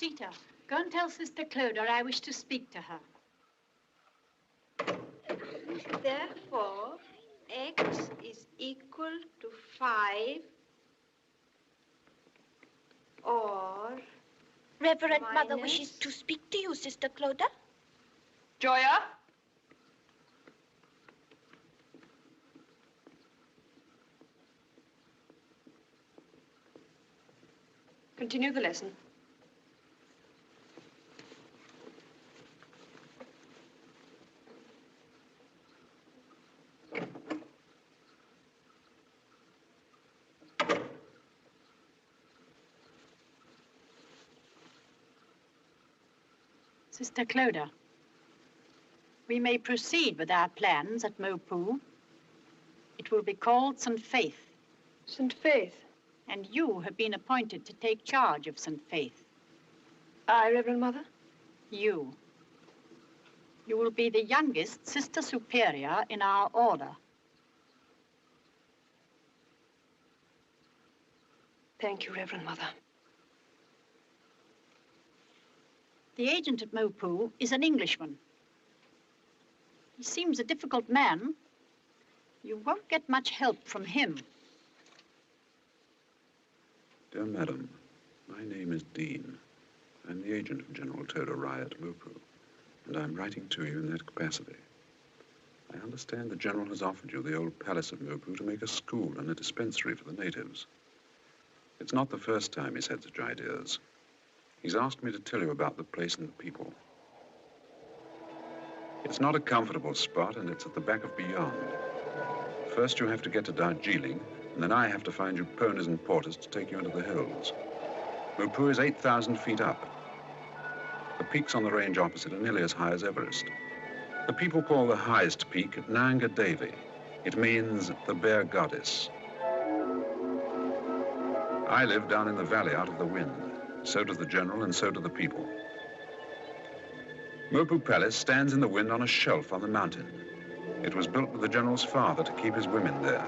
Sita, go and tell Sister Clodagh I wish to speak to her. Therefore, x is equal to 5 or... Reverend Mother wishes to speak to you, Sister Clodagh. Joya? Continue the lesson. Sister Clodagh, we may proceed with our plans at Mopoo. It will be called St. Faith. St. Faith? And you have been appointed to take charge of St. Faith. I, Reverend Mother? You. You will be the youngest Sister Superior in our order. Thank you, Reverend Mother. The agent at Mopoo is an Englishman. He seems a difficult man. You won't get much help from him. Dear Madam, my name is Dean. I'm the agent of General Toda at Mopoo, and I'm writing to you in that capacity. I understand the General has offered you the old palace of Mopoo to make a school and a dispensary for the natives. It's not the first time he's had such ideas. He's asked me to tell you about the place and the people. It's not a comfortable spot, and it's at the back of beyond. First you have to get to Darjeeling, and then I have to find you ponies and porters to take you into the hills. Mopoo is 8,000 feet up. The peaks on the range opposite are nearly as high as Everest. The people call the highest peak Nanga Devi. It means the bear goddess. I live down in the valley out of the wind. So does the General, and so do the people. Mopoo Palace stands in the wind on a shelf on the mountain. It was built with the General's father to keep his women there.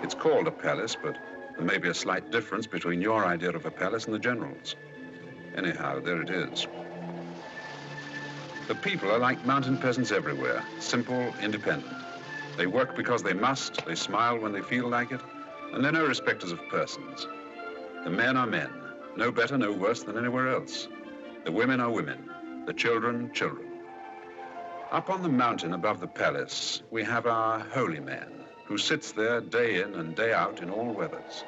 It's called a palace, but there may be a slight difference between your idea of a palace and the general's. Anyhow, there it is. The people are like mountain peasants everywhere, simple, independent. They work because they must, they smile when they feel like it, and they're no respecters of persons. The men are men, no better, no worse than anywhere else. The women are women, the children, children. Up on the mountain above the palace, we have our holy man, who sits there day in and day out in all weathers.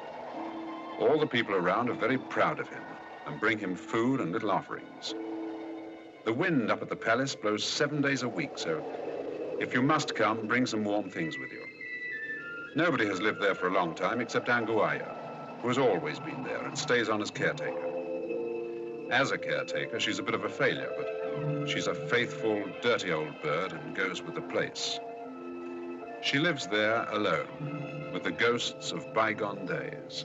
All the people around are very proud of him and bring him food and little offerings. The wind up at the palace blows 7 days a week, so if you must come, bring some warm things with you. Nobody has lived there for a long time except Anguaya, who has always been there and stays on as caretaker. As a caretaker, she's a bit of a failure, but she's a faithful, dirty old bird and goes with the place. She lives there alone, with the ghosts of bygone days.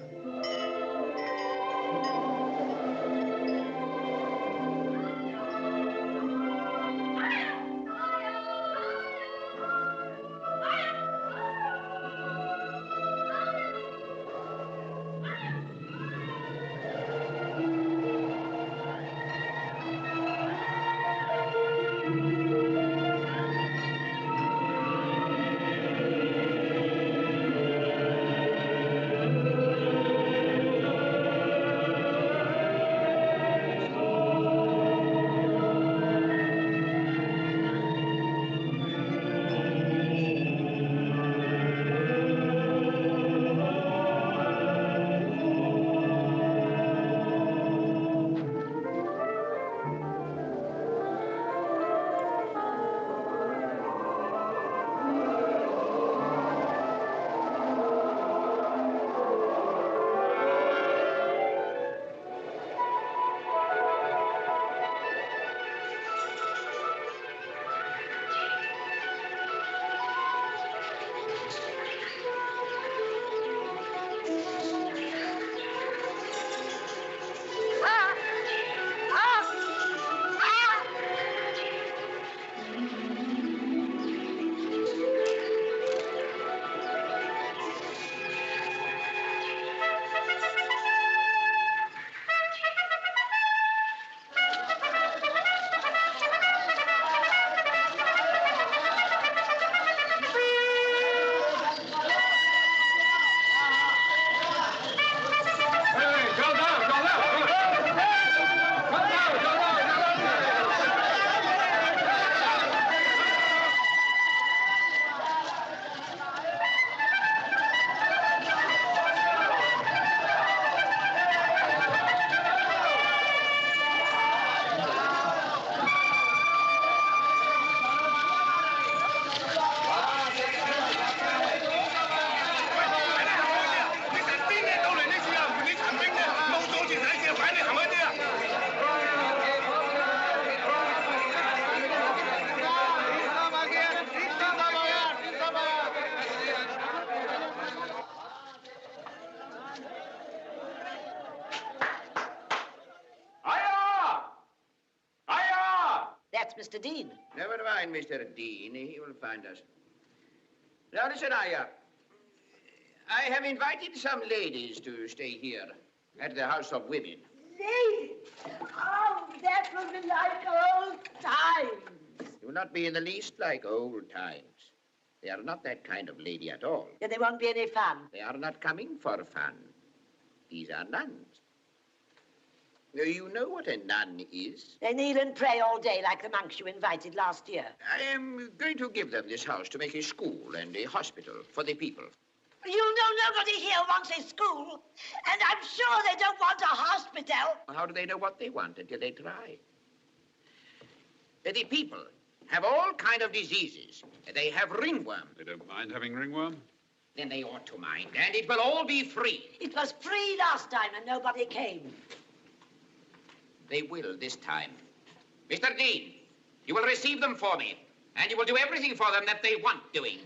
Mr. Dean. Never mind, Mr. Dean. He will find us. Now, listen, I have invited some ladies to stay here at the House of Women. Ladies? Oh, that will be like old times. It will not be in the least like old times. They are not that kind of lady at all. Then there won't be any fun. They are not coming for fun. These are nuns. You know what a nun is? They kneel and pray all day like the monks you invited last year. I am going to give them this house to make a school and a hospital for the people. You know nobody here wants a school, and I'm sure they don't want a hospital. How do they know what they want until they try? The people have all kind of diseases. They have ringworm. They don't mind having ringworm? Then they ought to mind, and it will all be free. It was free last time and nobody came. They will this time. Mr. Dean, you will receive them for me, and you will do everything for them that they want doing.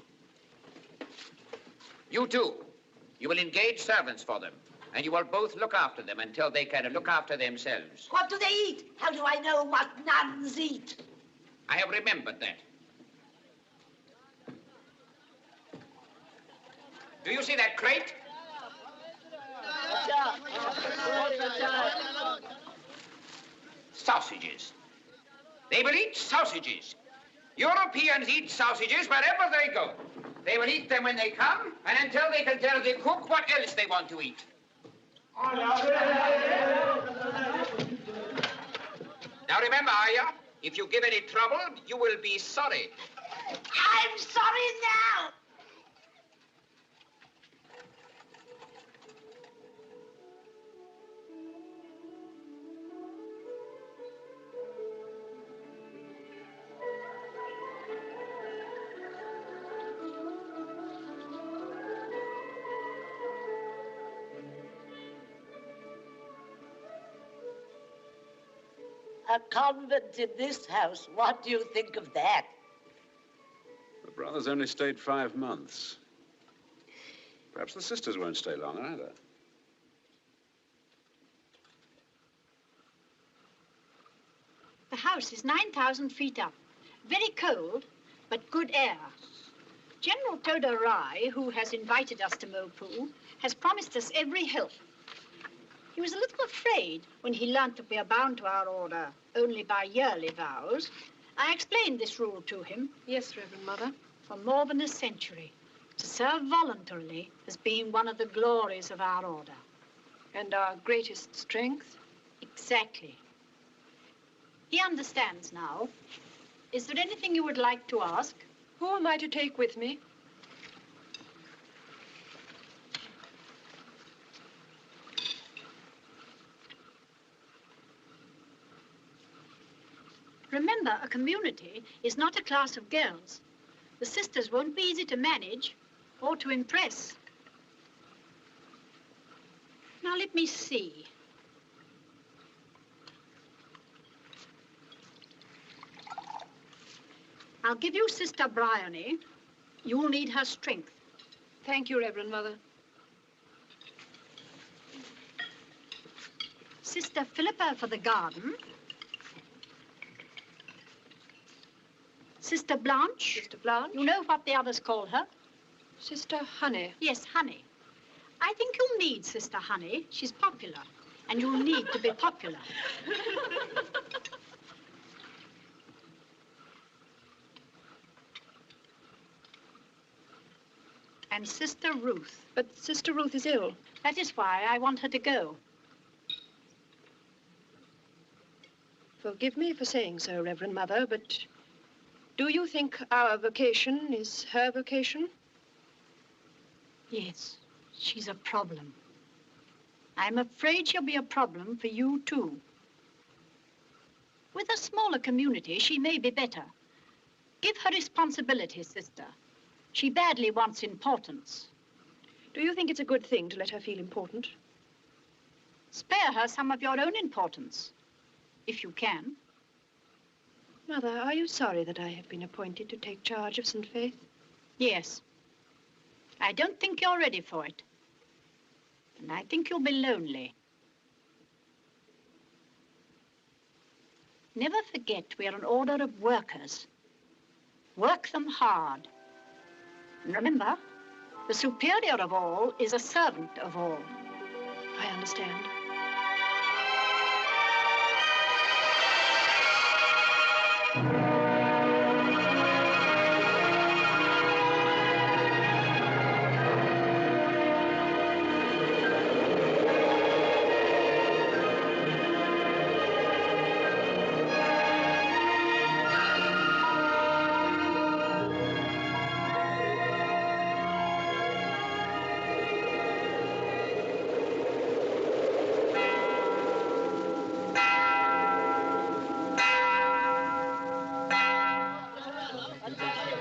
You too. You will engage servants for them, and you will both look after them until they can look after themselves. What do they eat? How do I know what nuns eat? I have remembered that. Do you see that crate? Sausages. They will eat sausages. Europeans eat sausages wherever they go. They will eat them when they come and until they can tell the cook what else they want to eat. Now remember, Aya, if you give any trouble, you will be sorry. I'm sorry now. A convent in this house. What do you think of that? The brothers only stayed 5 months. Perhaps the sisters won't stay long either. The house is 9,000 feet up. Very cold, but good air. General Toda Rai, who has invited us to Mopu, has promised us every help. He was a little afraid when he learnt that we are bound to our order only by yearly vows. I explained this rule to him. Yes, Reverend Mother. For more than a century, to serve voluntarily has been one of the glories of our order. And our greatest strength? Exactly. He understands now. Is there anything you would like to ask? Who am I to take with me? Remember, a community is not a class of girls. The sisters won't be easy to manage or to impress. Now, let me see. I'll give you Sister Bryony. You'll need her strength. Thank you, Reverend Mother. Sister Philippa for the garden. Sister Blanche. Sister Blanche? You know what the others call her? Sister Honey. Yes, Honey. I think you'll need Sister Honey. She's popular, and you'll need to be popular. And Sister Ruth. But Sister Ruth is ill. That is why I want her to go. Forgive me for saying so, Reverend Mother, but do you think our vocation is her vocation? Yes, she's a problem. I'm afraid she'll be a problem for you, too. With a smaller community, she may be better. Give her responsibility, sister. She badly wants importance. Do you think it's a good thing to let her feel important? Spare her some of your own importance, if you can. Mother, are you sorry that I have been appointed to take charge of St. Faith? Yes. I don't think you're ready for it. And I think you'll be lonely. Never forget we're an order of workers. Work them hard. And remember, the superior of all is a servant of all. I understand.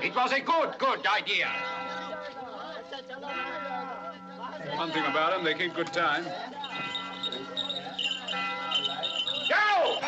It was a good idea. One thing about them, they keep good time. Go!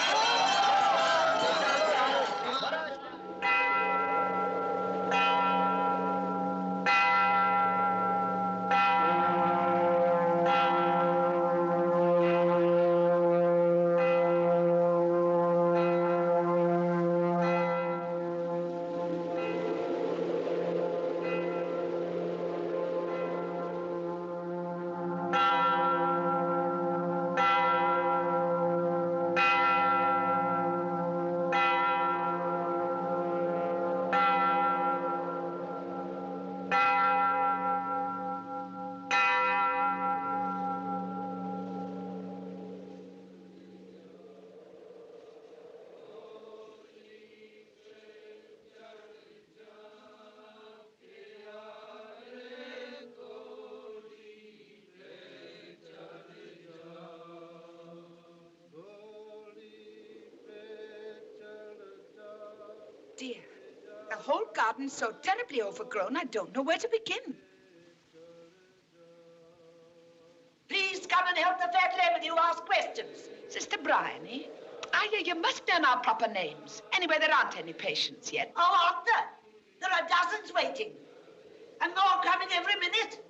garden's so terribly overgrown, I don't know where to begin. Please come and help the fat lady who asks questions. Sister Bryony, I hear you must learn our proper names. Anyway, there aren't any patients yet. Oh, aren't there? There are dozens waiting. And more coming every minute.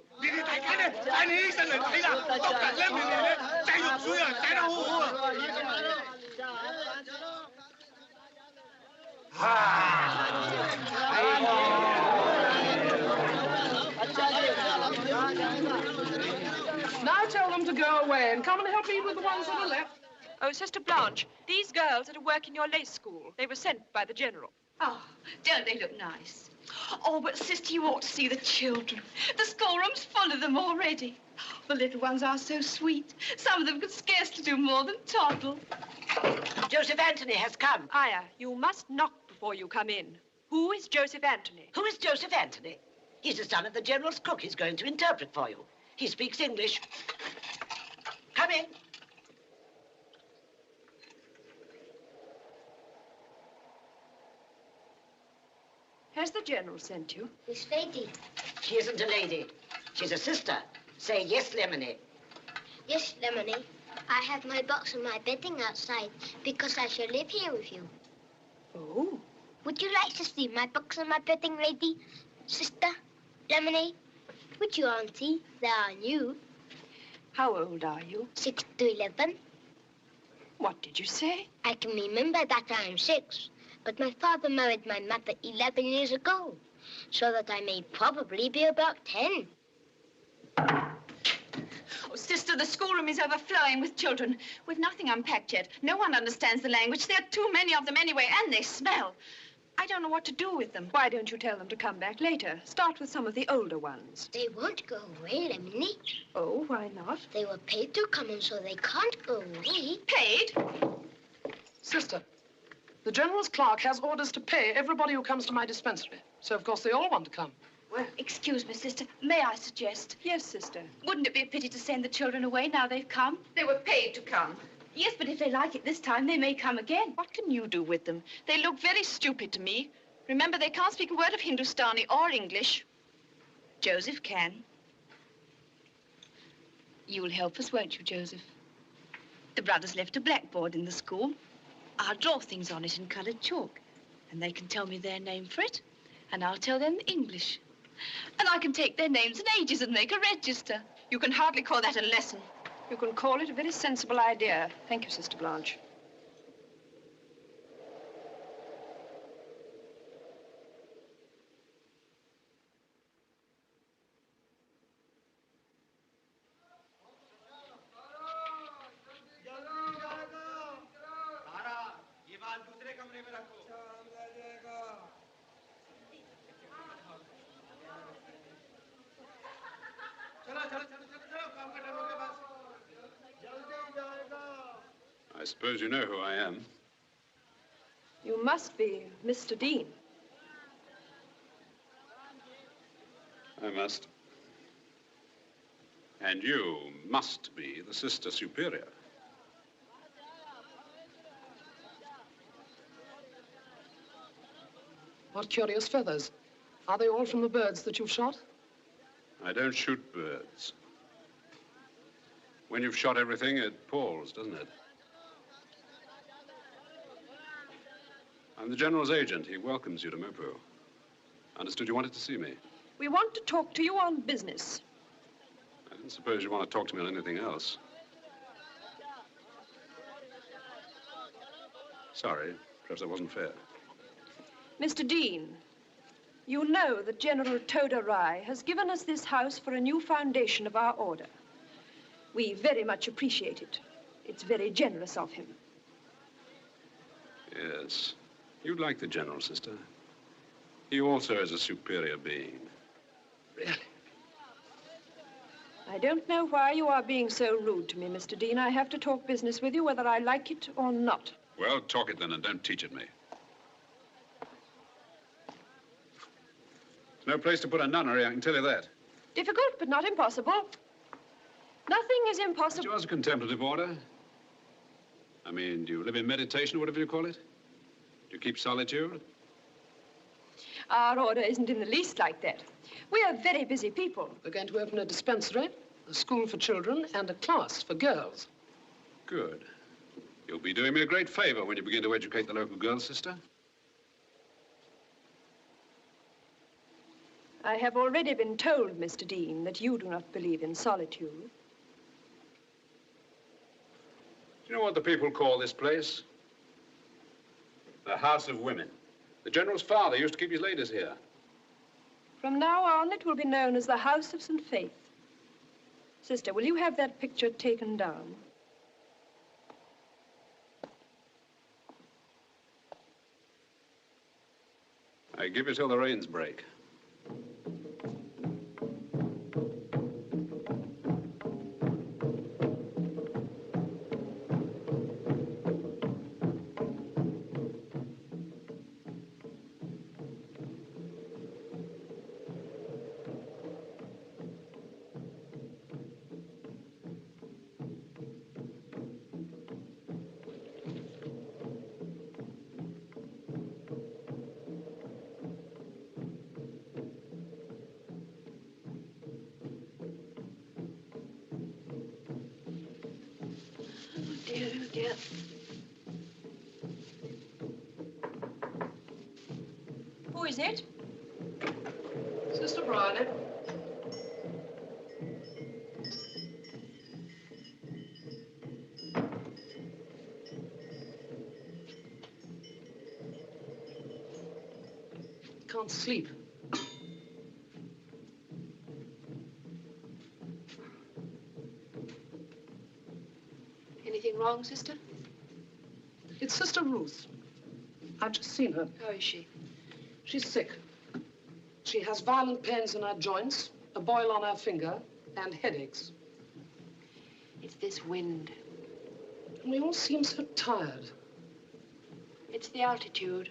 Now tell them to go away and come and help me with the ones that are left. Oh, Sister Blanche, these girls are to work in your lace school. They were sent by the General. Oh, don't they look nice? Oh, but sister, you ought to see the children. The schoolroom's full of them already. The little ones are so sweet. Some of them could scarcely do more than toddle. Joseph Anthony has come. Aya, you must knock before you come in. Who is Joseph Anthony? Who is Joseph Anthony? He's the son of the General's cook. He's going to interpret for you. He speaks English. Come in. Has the General sent you? Miss Lady. She isn't a lady. She's a sister. Say yes, Lemony. Yes, Lemony. I have my box and my bedding outside because I shall live here with you. Oh. Would you like to see my box and my bedding, lady? Sister? Lemony? Would you, Auntie? They are new. How old are you? 6 to 11. What did you say? I can remember that I am 6. But my father married my mother 11 years ago, so that I may probably be about 10. Oh, sister, the schoolroom is overflowing with children. We've nothing unpacked yet. No one understands the language. There are too many of them anyway, and they smell. I don't know what to do with them. Why don't you tell them to come back later? Start with some of the older ones. They won't go away, Lemony. Oh, why not? They were paid to come in, so they can't go away. Paid? Sister, the General's clerk has orders to pay everybody who comes to my dispensary. So, of course, they all want to come. Well, excuse me, sister. May I suggest? Yes, sister. Wouldn't it be a pity to send the children away now they've come? They were paid to come. Yes, but if they like it this time, they may come again. What can you do with them? They look very stupid to me. Remember, they can't speak a word of Hindustani or English. Joseph can. You'll help us, won't you, Joseph? The brothers left a blackboard in the school. I'll draw things on it in colored chalk, and they can tell me their name for it, and I'll tell them English. And I can take their names and ages and make a register. You can hardly call that a lesson. You can call it a very sensible idea. Thank you, Sister Blanche. I suppose you know who I am. You must be Mr. Dean. I must. And you must be the Sister Superior. What curious feathers. Are they all from the birds that you've shot? I don't shoot birds. When you've shot everything, it palls, doesn't it? I'm the General's agent. He welcomes you to Mopo. Understood you wanted to see me. We want to talk to you on business. I didn't suppose you want to talk to me on anything else. Sorry. Perhaps that wasn't fair. Mr. Dean, you know that General Toda Rai has given us this house for a new foundation of our order. We very much appreciate it. It's very generous of him. Yes. You'd like the General, sister. He also is a superior being. Really? I don't know why you are being so rude to me, Mr. Dean. I have to talk business with you, whether I like it or not. Well, talk it then, and don't teach it me. There's no place to put a nunnery, I can tell you that. Difficult, but not impossible. Nothing is impossible. Is yours a contemplative order? I mean, do you live in meditation, or whatever you call it? Do you keep solitude? Our order isn't in the least like that. We are very busy people. We're going to open a dispensary, a school for children, and a class for girls. Good. You'll be doing me a great favor when you begin to educate the local girls, sister. I have already been told, Mr. Dean, that you do not believe in solitude. Do you know what the people call this place? The House of Women. The General's father used to keep his ladies here. From now on, it will be known as the House of St. Faith. Sister, will you have that picture taken down? I give you till the rains break. Who is it? Sister Briley. Can't sleep. Anything wrong, sister? It's Sister Ruth. I've just seen her. How is she? She's sick. She has violent pains in her joints, a boil on her finger, and headaches. It's this wind. And we all seem so tired. It's the altitude.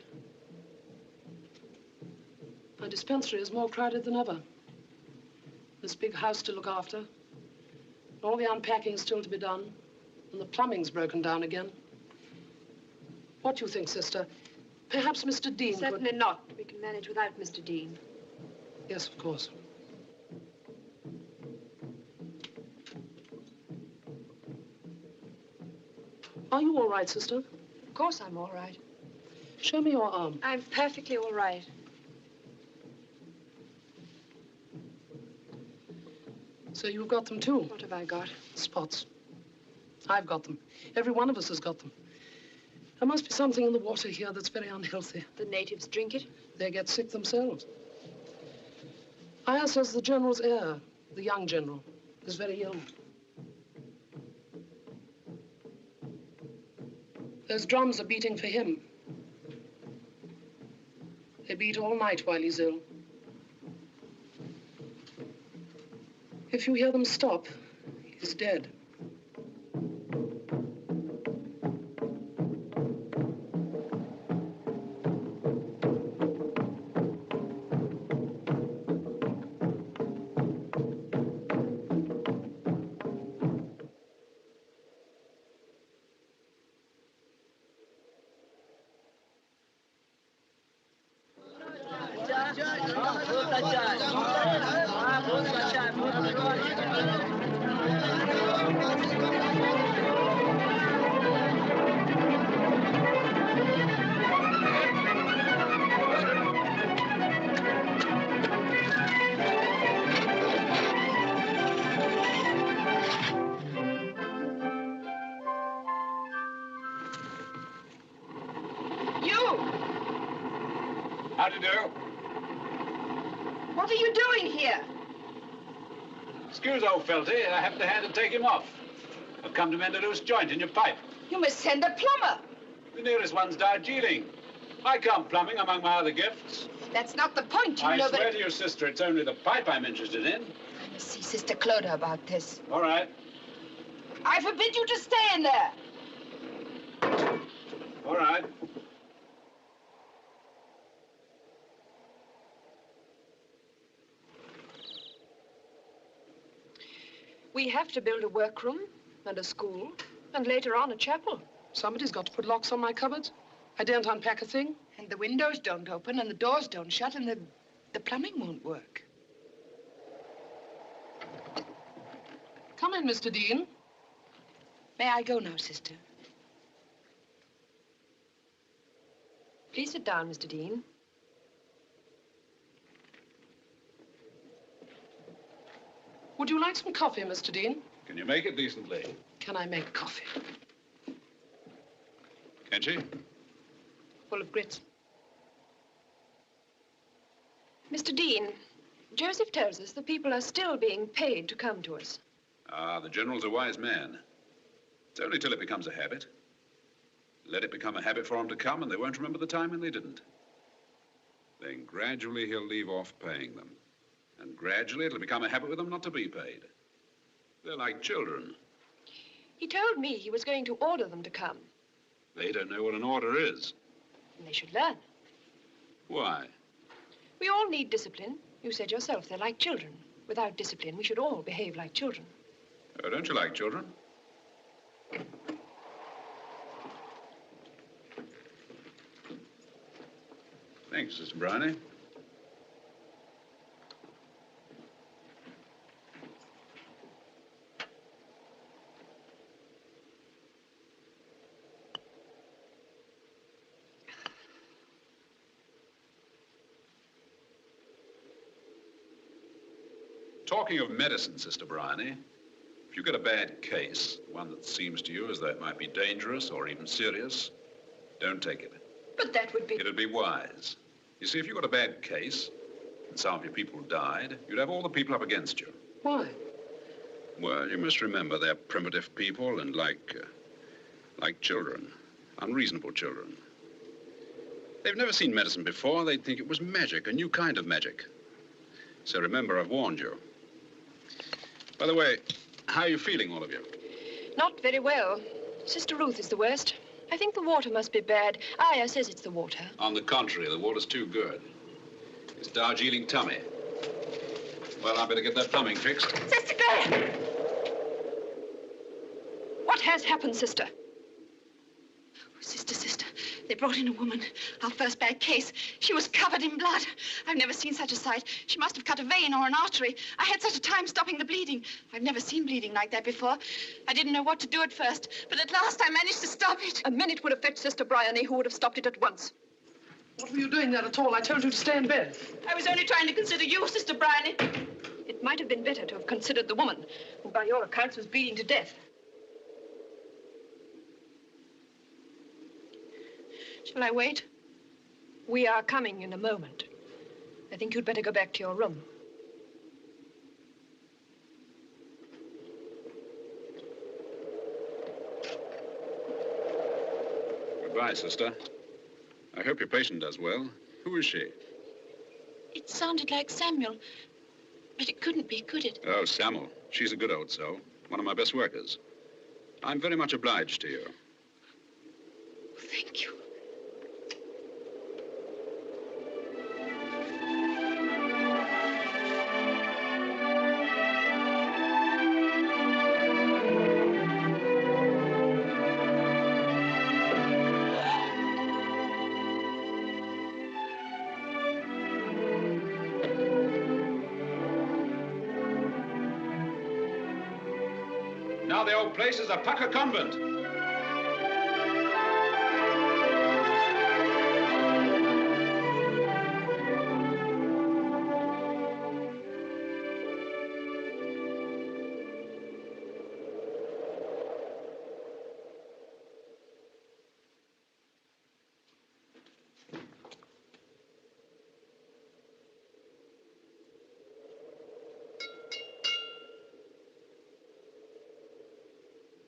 My dispensary is more crowded than ever. This big house to look after. All the unpacking still to be done. And the plumbing's broken down again. What do you think, sister? Perhaps Mr. Dean Certainly not. We can manage without Mr. Dean. Yes, of course. Are you all right, sister? Of course I'm all right. Show me your arm. I'm perfectly all right. So you've got them too? What have I got? Spots. I've got them. Every one of us has got them. There must be something in the water here that's very unhealthy. The natives drink it? They get sick themselves. Aya says the general's heir, the young general, is very ill. Those drums are beating for him. They beat all night while he's ill. If you hear them stop, he's dead. How do you do? What are you doing here? Excuse old felty, I haven't a hand to take him off. I've come to mend a loose joint in your pipe. You must send a plumber. The nearest one's Darjeeling. I come plumbing among my other gifts. That's not the point, you I know, swear to you, sister, it's only the pipe I'm interested in. I must see Sister Clodagh about this. All right. I forbid you to stay in there. All right. We have to build a workroom and a school, and later on a chapel. Somebody's got to put locks on my cupboards. I daren't unpack a thing. And the windows don't open and the doors don't shut and the plumbing won't work. Come in, Mr. Dean. May I go now, sister? Please sit down, Mr. Dean. Would you like some coffee, Mr. Dean? Can you make it decently? Can I make coffee? Can she? Full of grits. Mr. Dean, Joseph tells us the people are still being paid to come to us. Ah, the General's a wise man. It's only till it becomes a habit. Let it become a habit for him to come, and they won't remember the time when they didn't. Then gradually he'll leave off paying them. And gradually it'll become a habit with them not to be paid. They're like children. He told me he was going to order them to come. They don't know what an order is. And they should learn. Why? We all need discipline. You said yourself they're like children. Without discipline, we should all behave like children. Oh, don't you like children? Thanks, Sister Bryony. Talking of medicine, Sister Bryony, if you get a bad case, one that seems to you as though it might be dangerous or even serious, don't take it. But that would be... It'd be wise. You see, if you got a bad case and some of your people died, you'd have all the people up against you. Why? Well, you must remember they're primitive people and like children, unreasonable children. They've never seen medicine before. They'd think it was magic, a new kind of magic. So remember, I've warned you. By the way, how are you feeling, all of you? Not very well. Sister Ruth is the worst. I think the water must be bad. Aya says it's the water. On the contrary, the water's too good. It's Darjeeling tummy. Well, I better get that plumbing fixed. Sister Claire! What has happened, sister? Sister, they brought in a woman. Our first bad case. She was covered in blood. I've never seen such a sight. She must have cut a vein or an artery. I had such a time stopping the bleeding. I've never seen bleeding like that before. I didn't know what to do at first, but at last I managed to stop it. A minute would have fetched Sister Bryony, who would have stopped it at once. What were you doing there at all? I told you to stay in bed. I was only trying to consider you, Sister Bryony. It might have been better to have considered the woman, who by your accounts was bleeding to death. Shall I wait? We are coming in a moment. I think you'd better go back to your room. Goodbye, sister. I hope your patient does well. Who is she? It sounded like Samuel, but it couldn't be, could it? Oh, Samuel. She's a good old soul. One of my best workers. I'm very much obliged to you. Thank you. Now the old place is a pucker convent.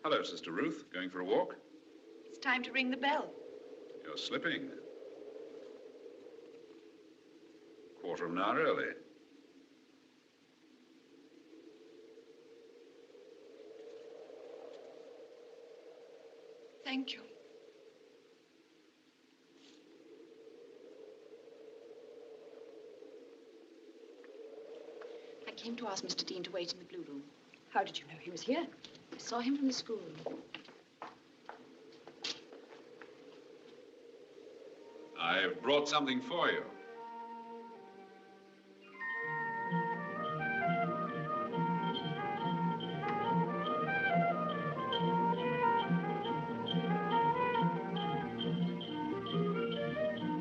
Hello, Sister Ruth. Going for a walk? It's time to ring the bell. You're slipping. Quarter of an hour early. Thank you. I came to ask Mr. Dean to wait in the blue room. How did you know he was here? I saw him from the schoolroom. I've brought something for you.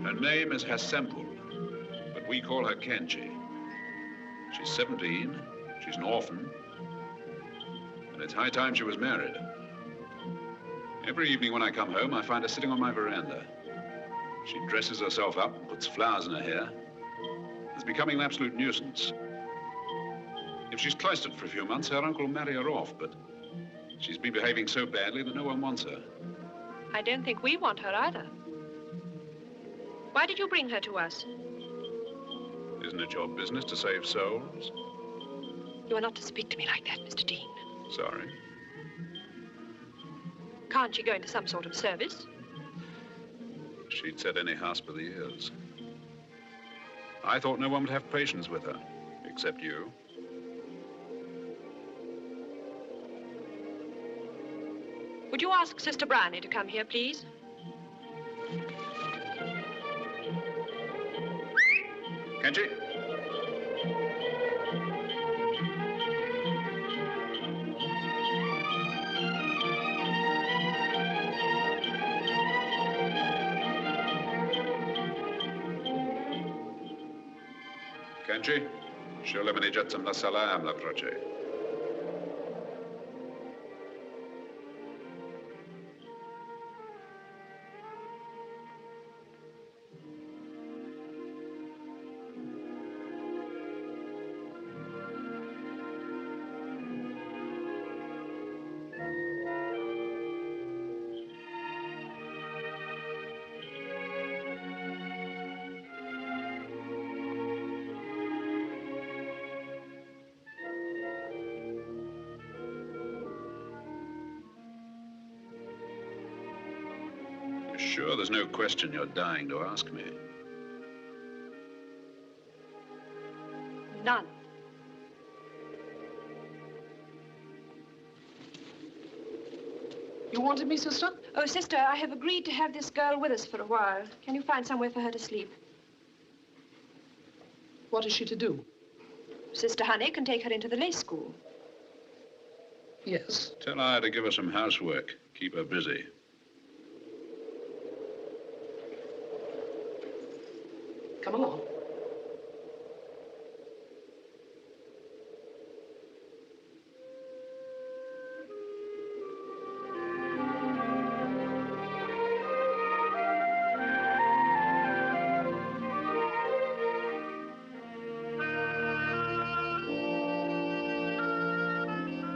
Her name is Hassemple, but we call her Kenji. She's 17, she's an orphan, and it's high time she was married. Every evening when I come home, I find her sitting on my veranda. She dresses herself up and puts flowers in her hair. It's becoming an absolute nuisance. If she's cloistered for a few months, her uncle will marry her off, but she's been behaving so badly that no one wants her. I don't think we want her either. Why did you bring her to us? Isn't it your business to save souls? You are not to speak to me like that, Mr. Dean. Sorry. Can't she go into some sort of service? She'd set any house for the years. I thought no one would have patience with her, except you. Would you ask Sister Bryony to come here, please? Kenji? Kenji? Šel mi jsem na salám, la proče. Sure, there's no question you're dying to ask me. None. You wanted me, sister? Oh, sister, I have agreed to have this girl with us for a while. Can you find somewhere for her to sleep? What is she to do? Sister Honey can take her into the lace school. Yes. Tell her to give her some housework. Keep her busy. Come along.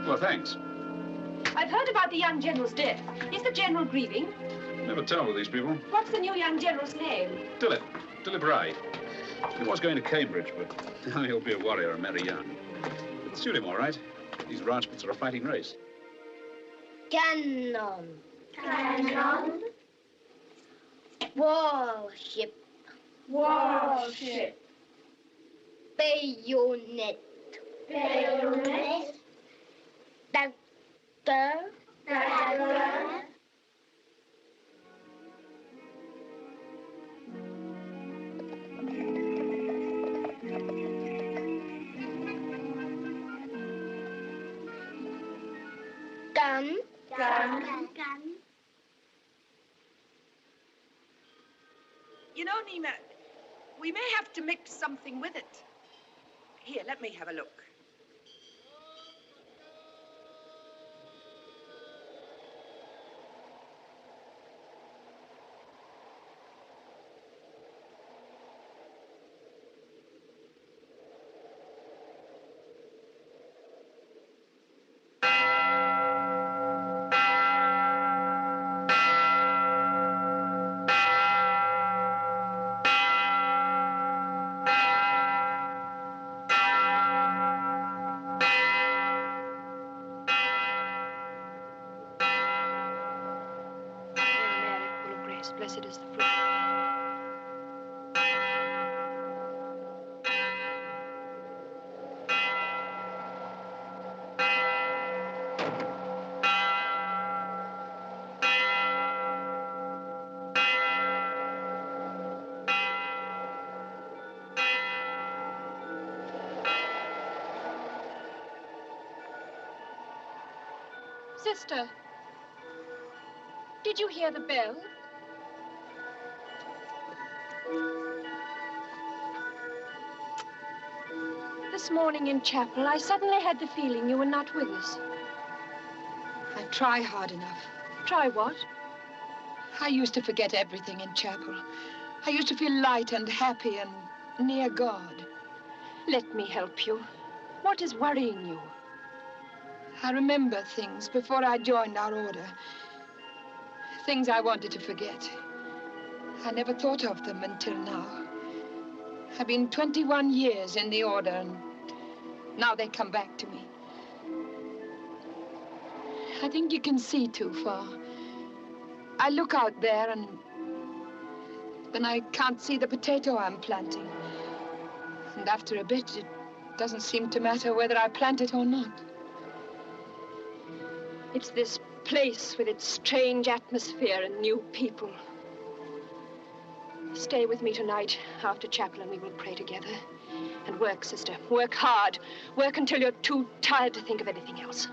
Well, thanks. I've heard about the young general's death. Is the general grieving? Never tell with these people. What's the new young general's name? Dilip Rai. He was going to Cambridge, but now he'll be a warrior and marry young. It'll suit him all right. These Rajputs are a fighting race. Cannon. Cannon. Warship. Warship. Bayonet. Bayonet. Dagger. Dagger. Gun. Gun. Gun. You know, Nina, we may have to mix something with it. Here, let me have a look. Blessed is the fruit. Sister, did you hear the bell? This morning in chapel, I suddenly had the feeling you were not with us. I try hard enough. Try what? I used to forget everything in chapel. I used to feel light and happy and near God. Let me help you. What is worrying you? I remember things before I joined our order. Things I wanted to forget. I never thought of them until now. I've been 21 years in the order, and now they come back to me. I think you can see too far. I look out there, and then I can't see the potato I'm planting. And after a bit, it doesn't seem to matter whether I plant it or not. It's this place with its strange atmosphere and new people. Stay with me tonight after chapel and we will pray together. And work, sister. Work hard. Work until you're too tired to think of anything else.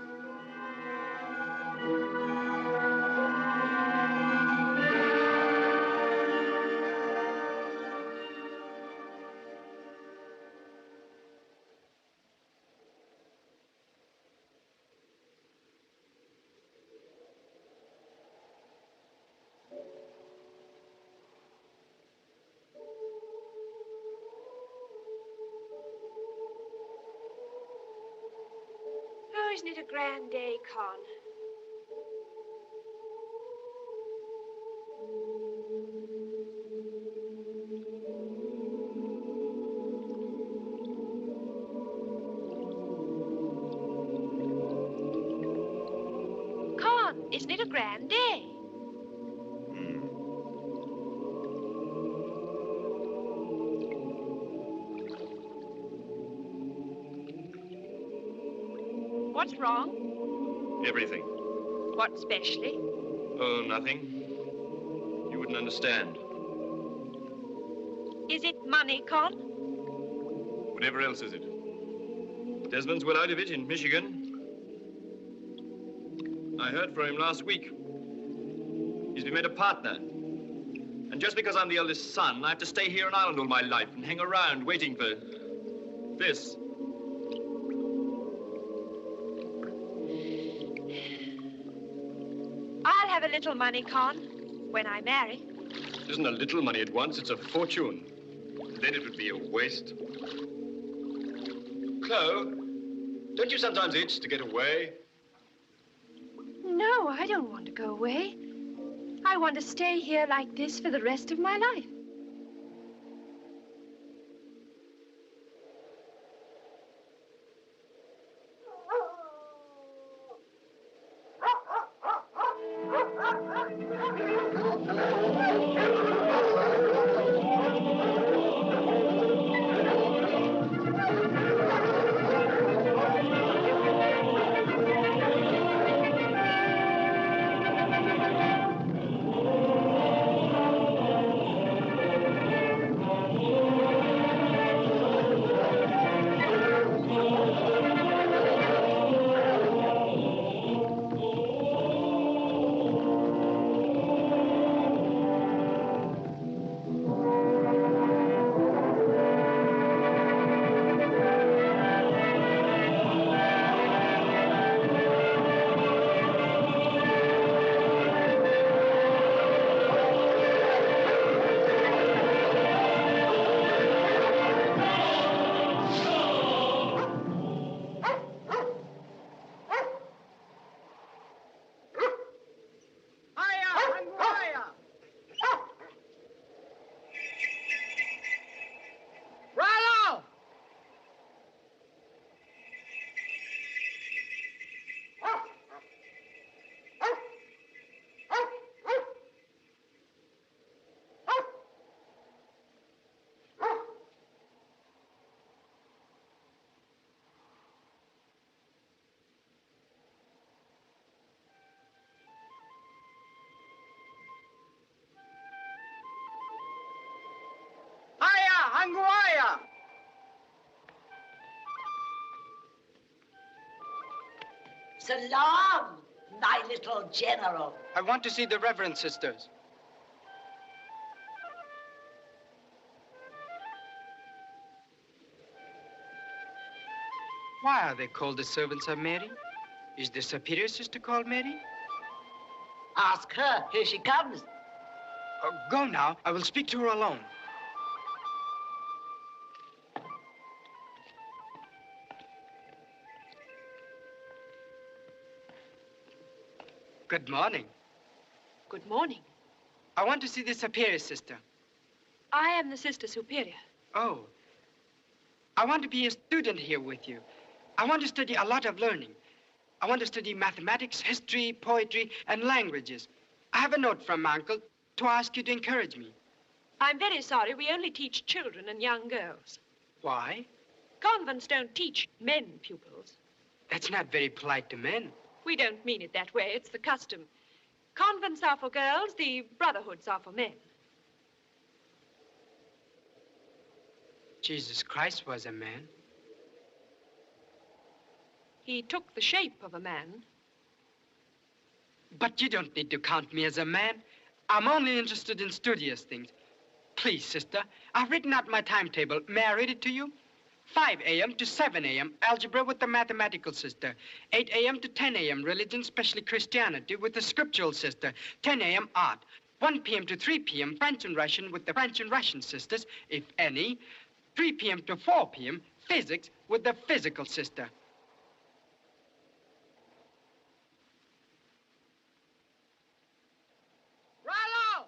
Oh, isn't it a grand day, Con? Con, isn't it a grand day? What's wrong? Everything. What specially? Oh, nothing. You wouldn't understand. Is it money, Con? Whatever else is it? Desmond's well out of it in Michigan. I heard from him last week. He's been made a partner. And just because I'm the eldest son, I have to stay here in Ireland all my life and hang around waiting for this. I'll have a little money, Con, when I marry. It isn't a little money at once, it's a fortune. Then it would be a waste. Chloe, don't you sometimes itch to get away? No, I don't want to go away. I want to stay here like this for the rest of my life. Anguaya! Salam, my little general. I want to see the Reverend Sisters. Why are they called the servants of Mary? Is the superior sister called Mary? Ask her. Here she comes. Go now. I will speak to her alone. Good morning. Good morning. I want to see the superior sister. I am the Sister Superior. Oh. I want to be a student here with you. I want to study a lot of learning. I want to study mathematics, history, poetry, and languages. I have a note from my uncle to ask you to encourage me. I'm very sorry. We only teach children and young girls. Why? Convents don't teach men pupils. That's not very polite to men. We don't mean it that way. It's the custom. Convents are for girls, the brotherhoods are for men. Jesus Christ was a man. He took the shape of a man. But you don't need to count me as a man. I'm only interested in studious things. Please, sister, I've written out my timetable. May I read it to you? 5 a.m. to 7 a.m., algebra with the mathematical sister. 8 a.m. to 10 a.m., religion, especially Christianity, with the scriptural sister. 10 a.m., art. 1 p.m. to 3 p.m., French and Russian with the French and Russian sisters, if any. 3 p.m. to 4 p.m., physics with the physical sister. Rollo!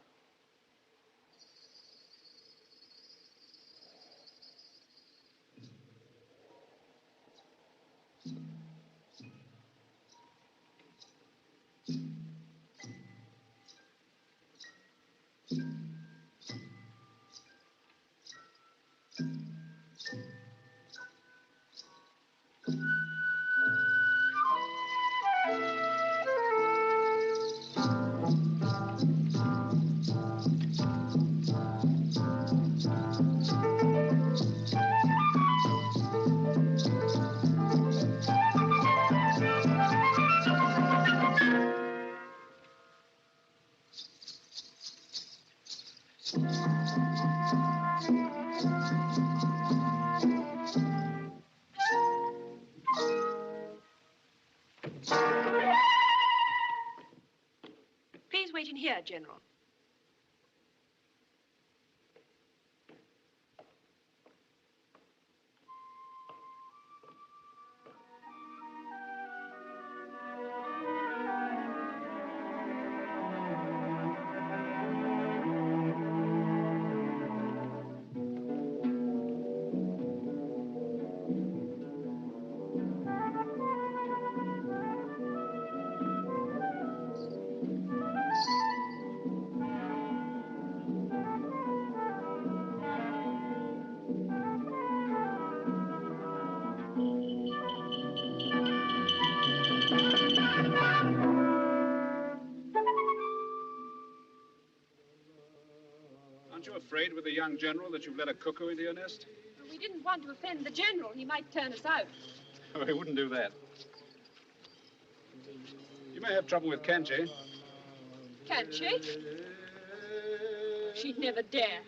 Please wait in here, General. Aren't you afraid with the young general that you've let a cuckoo into your nest? We didn't want to offend the General. He might turn us out. Oh, he wouldn't do that. You may have trouble with Kanchi. Can't she? She'd never dare.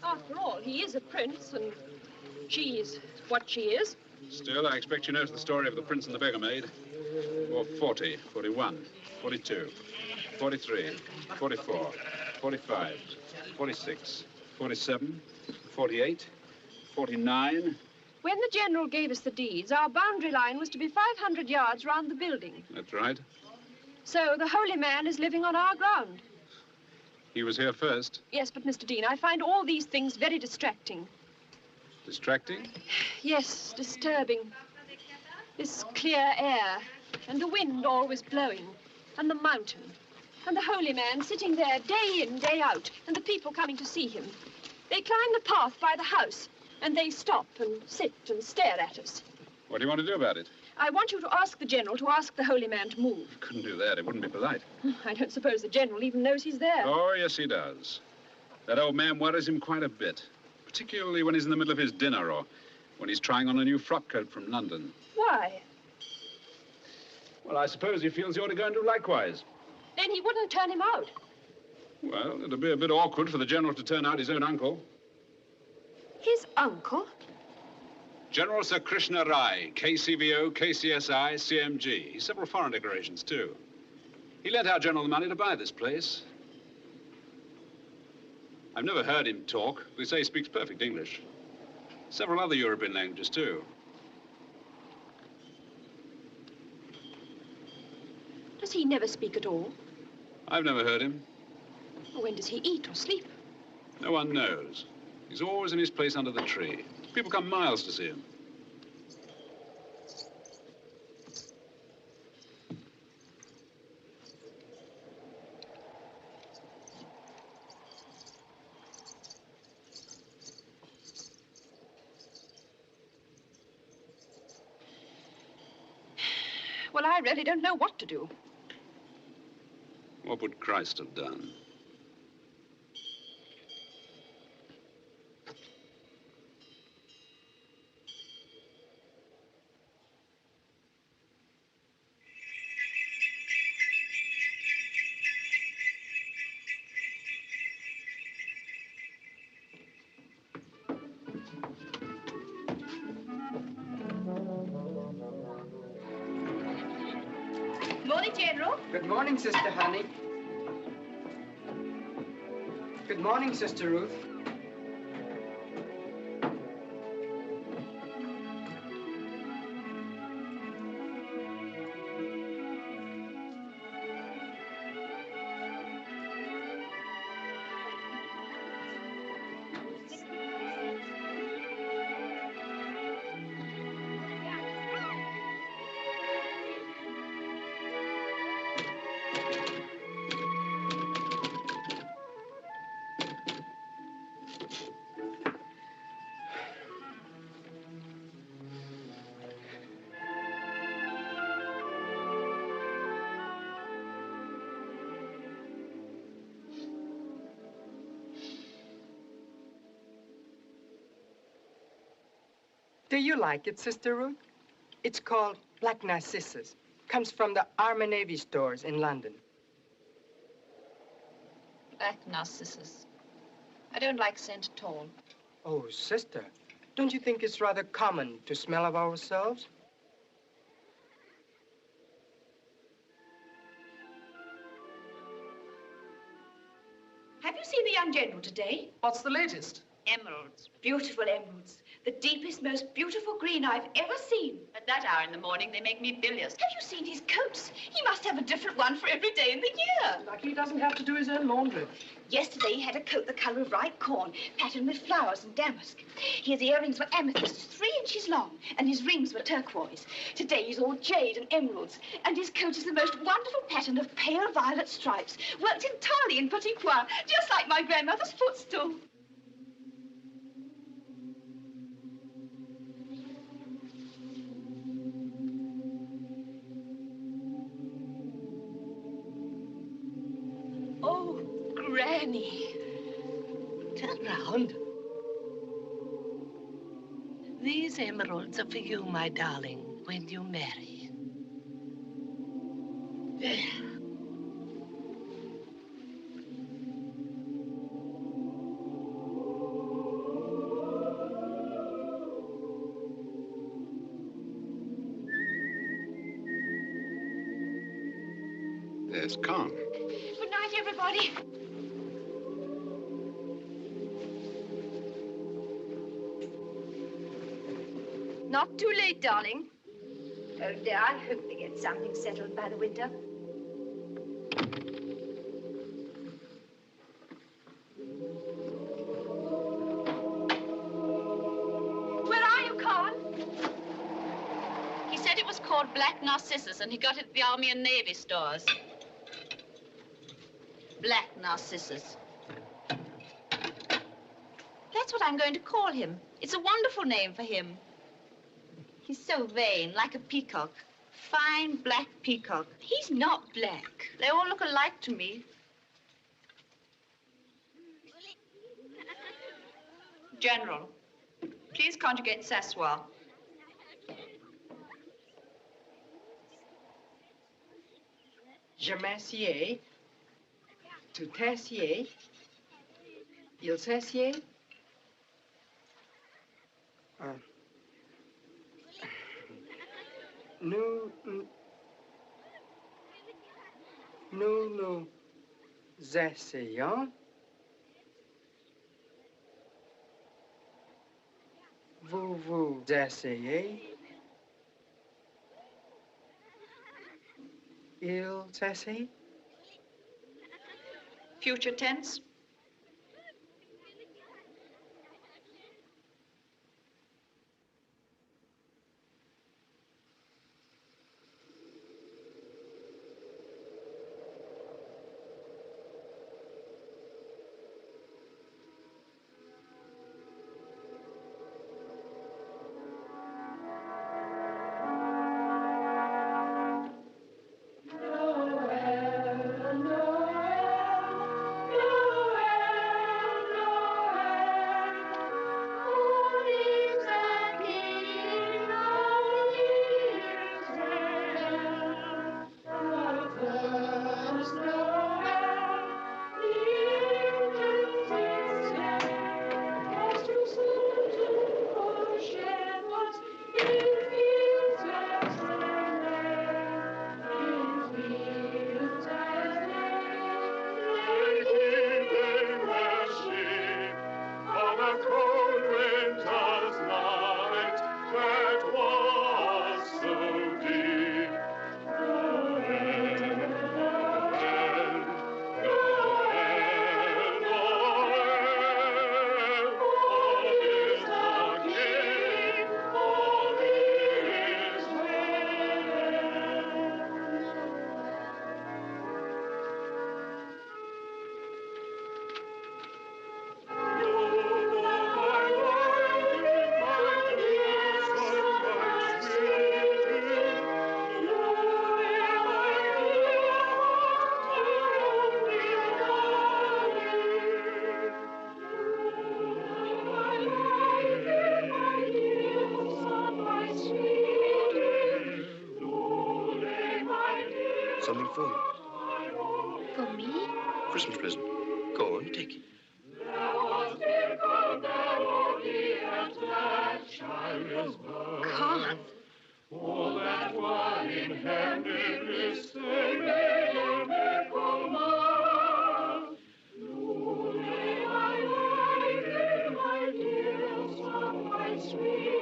After all, he is a prince, and she is what she is. Still, I expect she knows the story of the prince and the beggar maid. Or 40, 41, 42, 43, 44, 45, 46, 47, 48, 49. When the General gave us the deeds, our boundary line was to be 500 yards round the building. That's right. So the holy man is living on our ground. He was here first. Yes, but, Mr. Dean, I find all these things very distracting. Distracting? Yes, disturbing. This clear air, and the wind always blowing, and the mountain, and the holy man sitting there day in, day out, and the people coming to see him. They climb the path by the house, and they stop and sit and stare at us. What do you want to do about it? I want you to ask the General to ask the holy man to move. Couldn't do that. It wouldn't be polite. I don't suppose the General even knows he's there. Oh, yes, he does. That old man worries him quite a bit, particularly when he's in the middle of his dinner or when he's trying on a new frock coat from London. Why? Well, I suppose he feels you ought to go and do likewise. Then he wouldn't turn him out. Well, it'll be a bit awkward for the General to turn out his own uncle. His uncle? General Sir Krishna Rai, KCVO, KCSI, CMG. Several foreign decorations, too. He lent our General the money to buy this place. I've never heard him talk. They say he speaks perfect English. Several other European languages, too. Does he never speak at all? I've never heard him. When does he eat or sleep? No one knows. He's always in his place under the tree. People come miles to see him. Well, I really don't know what to do. What would Christ have done? Morning, General. Good morning, Sister Honey. Good morning, Sister Ruth. Do you like it, Sister Ruth? It's called Black Narcissus. Comes from the Army Navy stores in London. Black Narcissus. I don't like scent at all. Oh, Sister, don't you think it's rather common to smell of ourselves? Have you seen the young general today? What's the latest? Emeralds. Beautiful emeralds. The deepest, most beautiful green I've ever seen. At that hour in the morning, they make me bilious. Have you seen his coats? He must have a different one for every day in the year. Lucky he doesn't have to do his own laundry. Yesterday, he had a coat the color of ripe corn, patterned with flowers and damask. His earrings were amethysts, 3 inches long, and his rings were turquoise. Today, he's all jade and emeralds, and his coat is the most wonderful pattern of pale violet stripes, worked entirely in petit pois, just like my grandmother's footstool. Oh, Granny. Turn round. These emeralds are for you, my darling, when you marry. There. Yes, come. Good night, everybody. Not too late, darling. Oh, dear, I hope we get something settled by the winter. Where are you, Con? He said it was called Black Narcissus, and he got it at the Army and Navy stores. Black Narcissus. That's what I'm going to call him. It's a wonderful name for him. He's so vain, like a peacock. Fine black peacock. He's not black. They all look alike to me. General, please conjugate Sassois. Je m'assieds. Tu t'assieds. Il s'assied. Nous essayons. Vous essayez. Il s'essaye. Future tense. Something for you. For me? Christmas present. Go on, take it. Can't. All that one in heaven is singing my dear, song, my sweetie.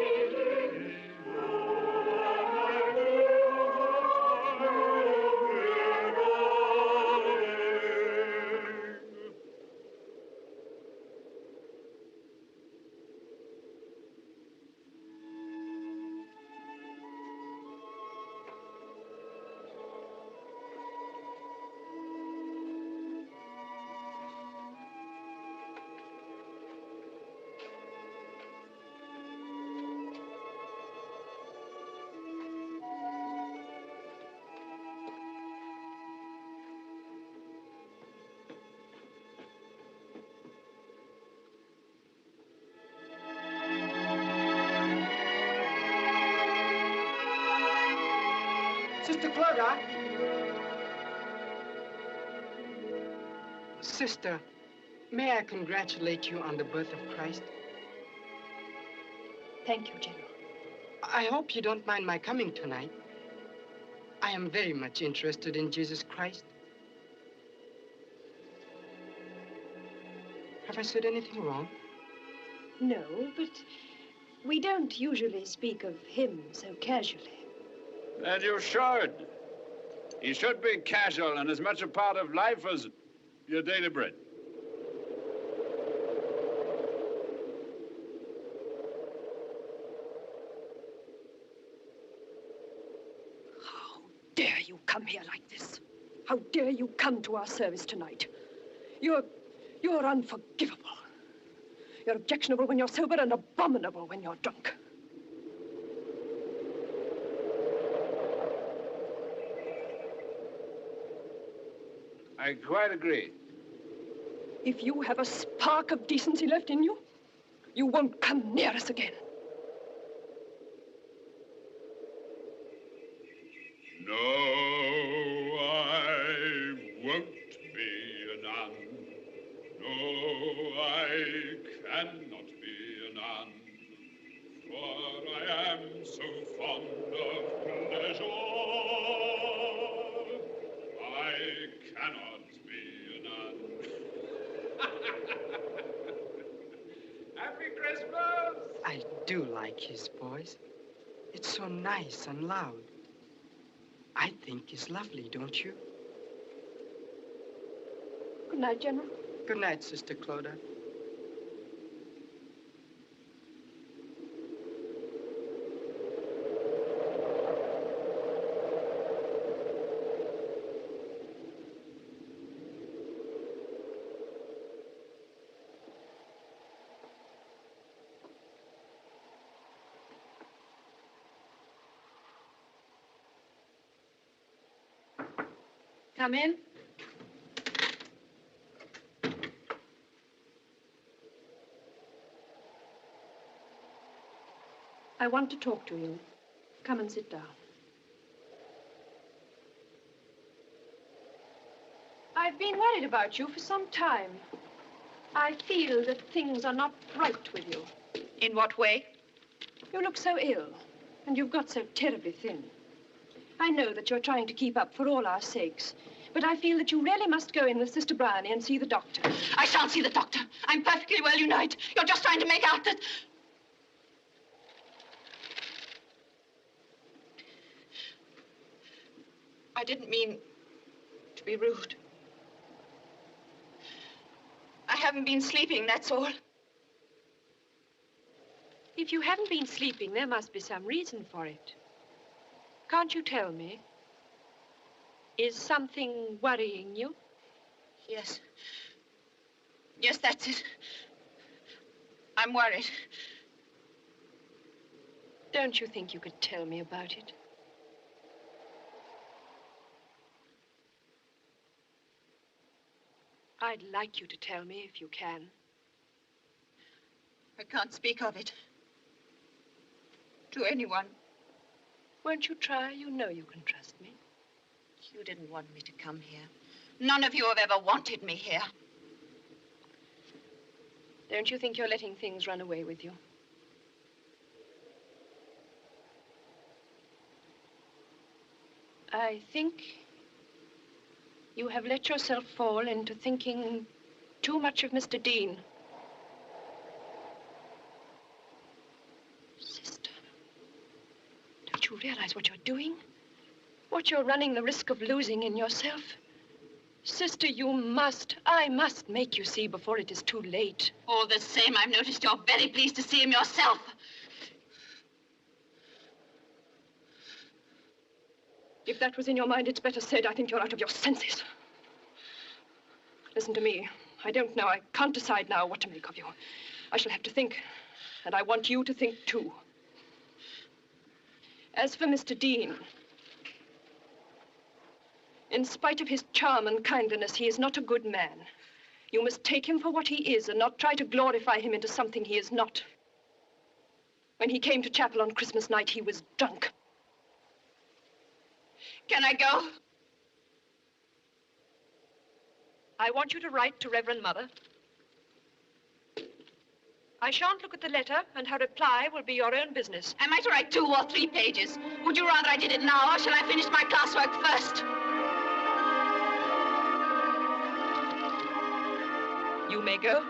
Sister Clodagh. Sister, may I congratulate you on the birth of Christ? Thank you, General. I hope you don't mind my coming tonight. I am very much interested in Jesus Christ. Have I said anything wrong? No, but we don't usually speak of him so casually. And you should. He should be casual and as much a part of life as your daily bread. How dare you come here like this? How dare you come to our service tonight? You're unforgivable. You're objectionable when you're sober and abominable when you're drunk. I quite agree. If you have a spark of decency left in you, you won't come near us again. No, I like his voice. It's so nice and loud. I think it's lovely, don't you? Good night, General. Good night, Sister Clodagh. Come in. I want to talk to you. Come and sit down. I've been worried about you for some time. I feel that things are not right with you. In what way? You look so ill, and you've got so terribly thin. I know that you're trying to keep up for all our sakes, but I feel that you really must go in with Sister Bryony and see the doctor. I shan't see the doctor. I'm perfectly well, you know it. You're just trying to make out that... I didn't mean to be rude. I haven't been sleeping, that's all. If you haven't been sleeping, there must be some reason for it. Can't you tell me? Is something worrying you? Yes. Yes, that's it. I'm worried. Don't you think you could tell me about it? I'd like you to tell me if you can. I can't speak of it to anyone. Won't you try? You know you can trust me. You didn't want me to come here. None of you have ever wanted me here. Don't you think you're letting things run away with you? I think you have let yourself fall into thinking too much of Mr. Dean. Sister, don't you realize what you're doing? What you're running the risk of losing in yourself? Sister, I must make you see before it is too late. All the same, I've noticed you're very pleased to see him yourself. If that was in your mind, it's better said. I think you're out of your senses. Listen to me. I don't know. I can't decide now what to make of you. I shall have to think, and I want you to think too. As for Mr. Dean, in spite of his charm and kindliness, he is not a good man. You must take him for what he is and not try to glorify him into something he is not. When he came to chapel on Christmas night, he was drunk. Can I go? I want you to write to Reverend Mother. I shan't look at the letter, and her reply will be your own business. Am I to write 2 or 3 pages? Would you rather I did it now, or shall I finish my classwork first? You may go.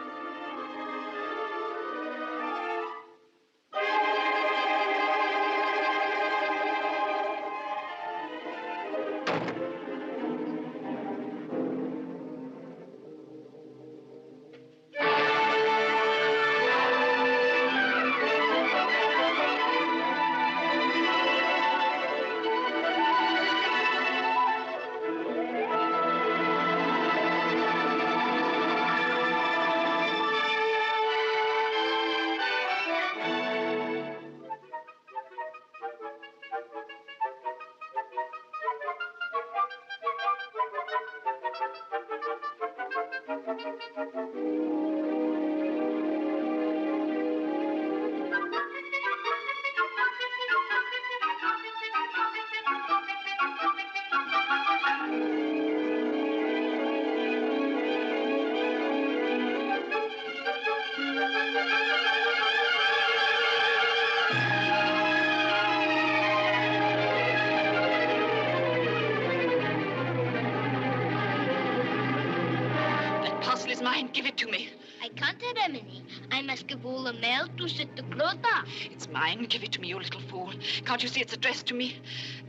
That parcel is mine. Give it to me. I can't have Emily. I must give all the mail to Sister Clotha. It's mine. Give it to me, you little fool. Can't you see it's addressed to me?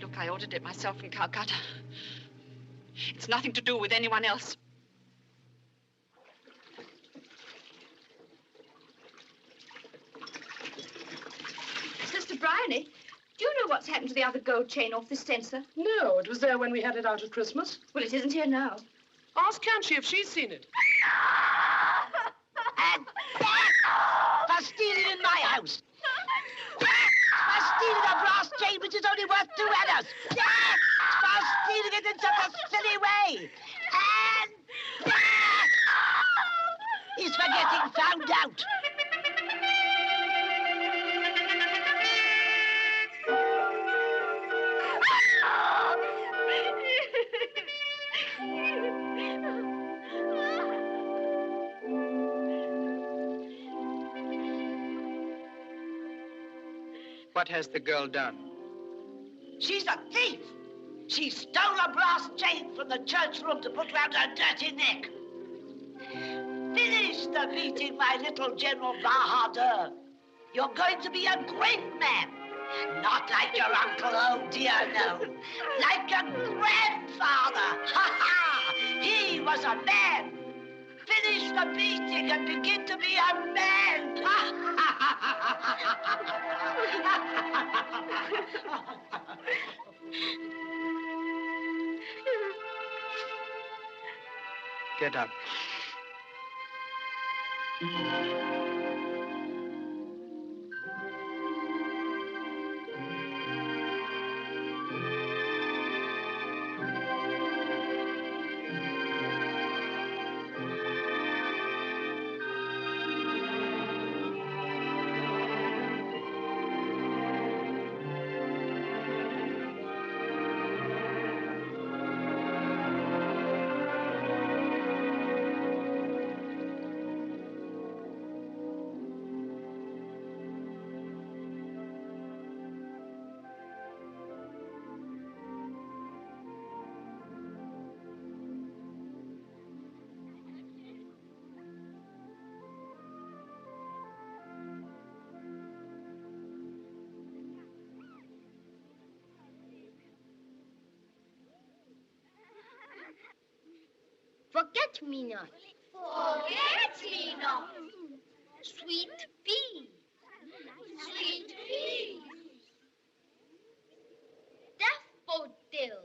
Look, I ordered it myself from Calcutta. It's nothing to do with anyone else. Sister Bryony, do you know what's happened to the other gold chain off this censer? No, it was there when we had it out at Christmas. Well, it isn't here now. Ask Canchi if she's seen it. And for stealing in my house. For stealing a brass chain which is only worth 2 annas. For stealing it in such a silly way. And he's for getting found out. What has the girl done? She's a thief. She stole a brass chain from the church room to put round her dirty neck. Finish the meeting, my little General Bahadur. You're going to be a great man. Not like your uncle, oh dear, no. Like your grandfather. Ha ha! He was a man. Finish the meeting and begin to be a man. Get up. Forget-me-not. Forget-me-not. Sweet pea. Sweet pea. Daffodil.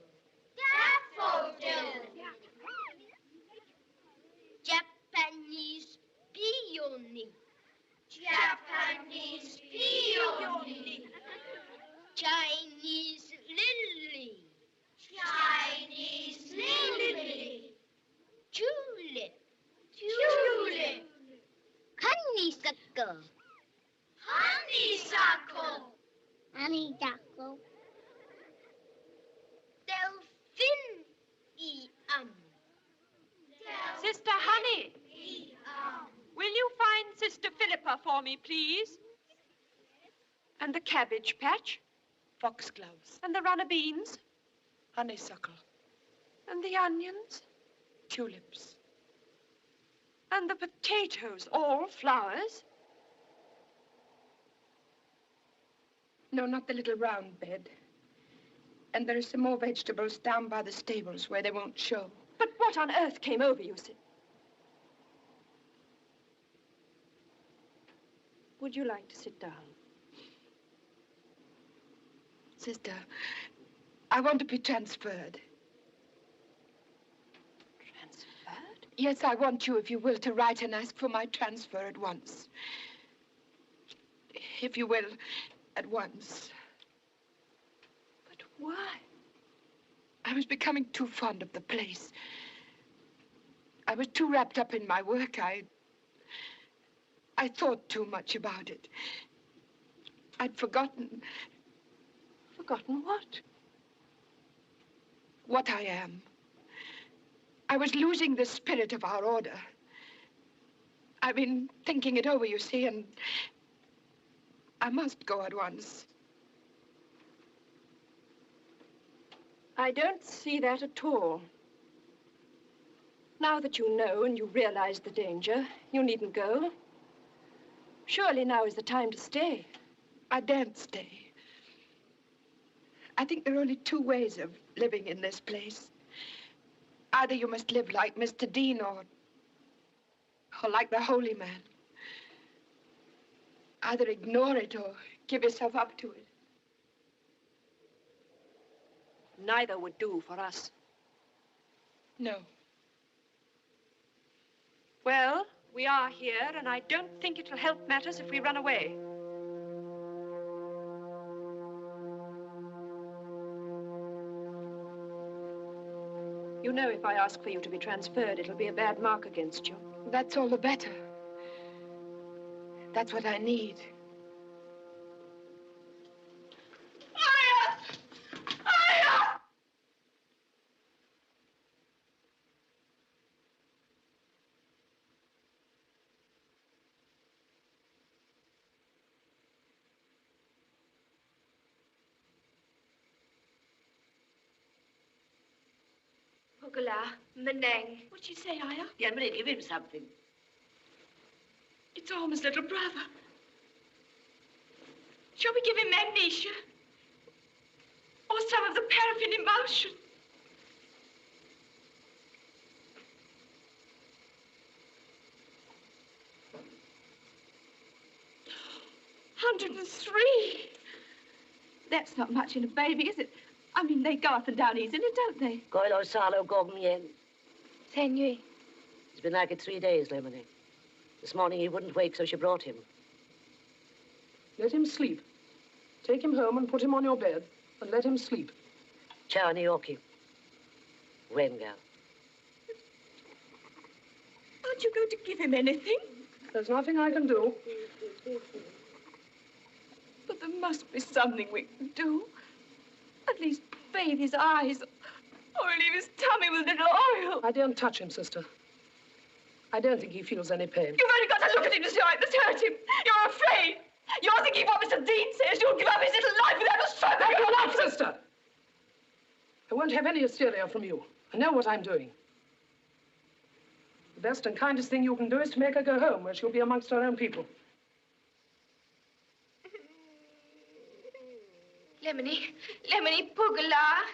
Daffodil. Japanese peony. Japanese peony. Chinese lily. Chinese lily. Tulip. Tulip. Honeysuckle. Honeysuckle. Honeysuckle. Delphinium. Sister Honey, will you find Sister Philippa for me, please? And the cabbage patch? Foxgloves. And the runner beans? Honeysuckle. And the onions? Tulips. And the potatoes, all flowers? No, not the little round bed. And there are some more vegetables down by the stables where they won't show. But what on earth came over you, Sid? Would you like to sit down? Sister, I want to be transferred. Transferred? Yes, I want you, if you will, to write and ask for my transfer at once. If you will, at once. But why? I was becoming too fond of the place. I was too wrapped up in my work. I thought too much about it. I'd forgotten. Forgotten what? What I am. I was losing the spirit of our order. I've been thinking it over, you see, and I must go at once. I don't see that at all. Now that you know and you realize the danger, you needn't go. Surely now is the time to stay. I daren't stay. I think there are only two ways of living in this place. Either you must live like Mr. Dean or like the holy man. Either ignore it or give yourself up to it. Neither would do for us. No. Well, we are here, and I don't think it'll help matters if we run away. You know, if I ask for you to be transferred, it'll be a bad mark against you. That's all the better. That's what I need. Pugala, Meneng. What'd she say, Aya? Emeric, give him something. It's Alma's little brother. Shall we give him magnesia? Or some of the paraffin emulsion? $103. That's not much in a baby, is it? I mean, they go up and down easily, don't they? Goilo Salo Gogmien. Senui. It's been like it 3 days, Lemony. This morning he wouldn't wake, so she brought him. Let him sleep. Take him home and put him on your bed, and let him sleep. Chawanioki. Wenga. Aren't you going to give him anything? There's nothing I can do. But there must be something we can do. At least bathe his eyes, or leave his tummy with a little oil. I daren't touch him, sister. I don't think he feels any pain. You've only got to look at him to see how it must hurt him. You're afraid. You're thinking what Mr. Dean says. You'll give up his little life without a stroke. That's enough, sister! I won't have any hysteria from you. I know what I'm doing. The best and kindest thing you can do is to make her go home, where she'll be amongst her own people. Lemony, Pugala.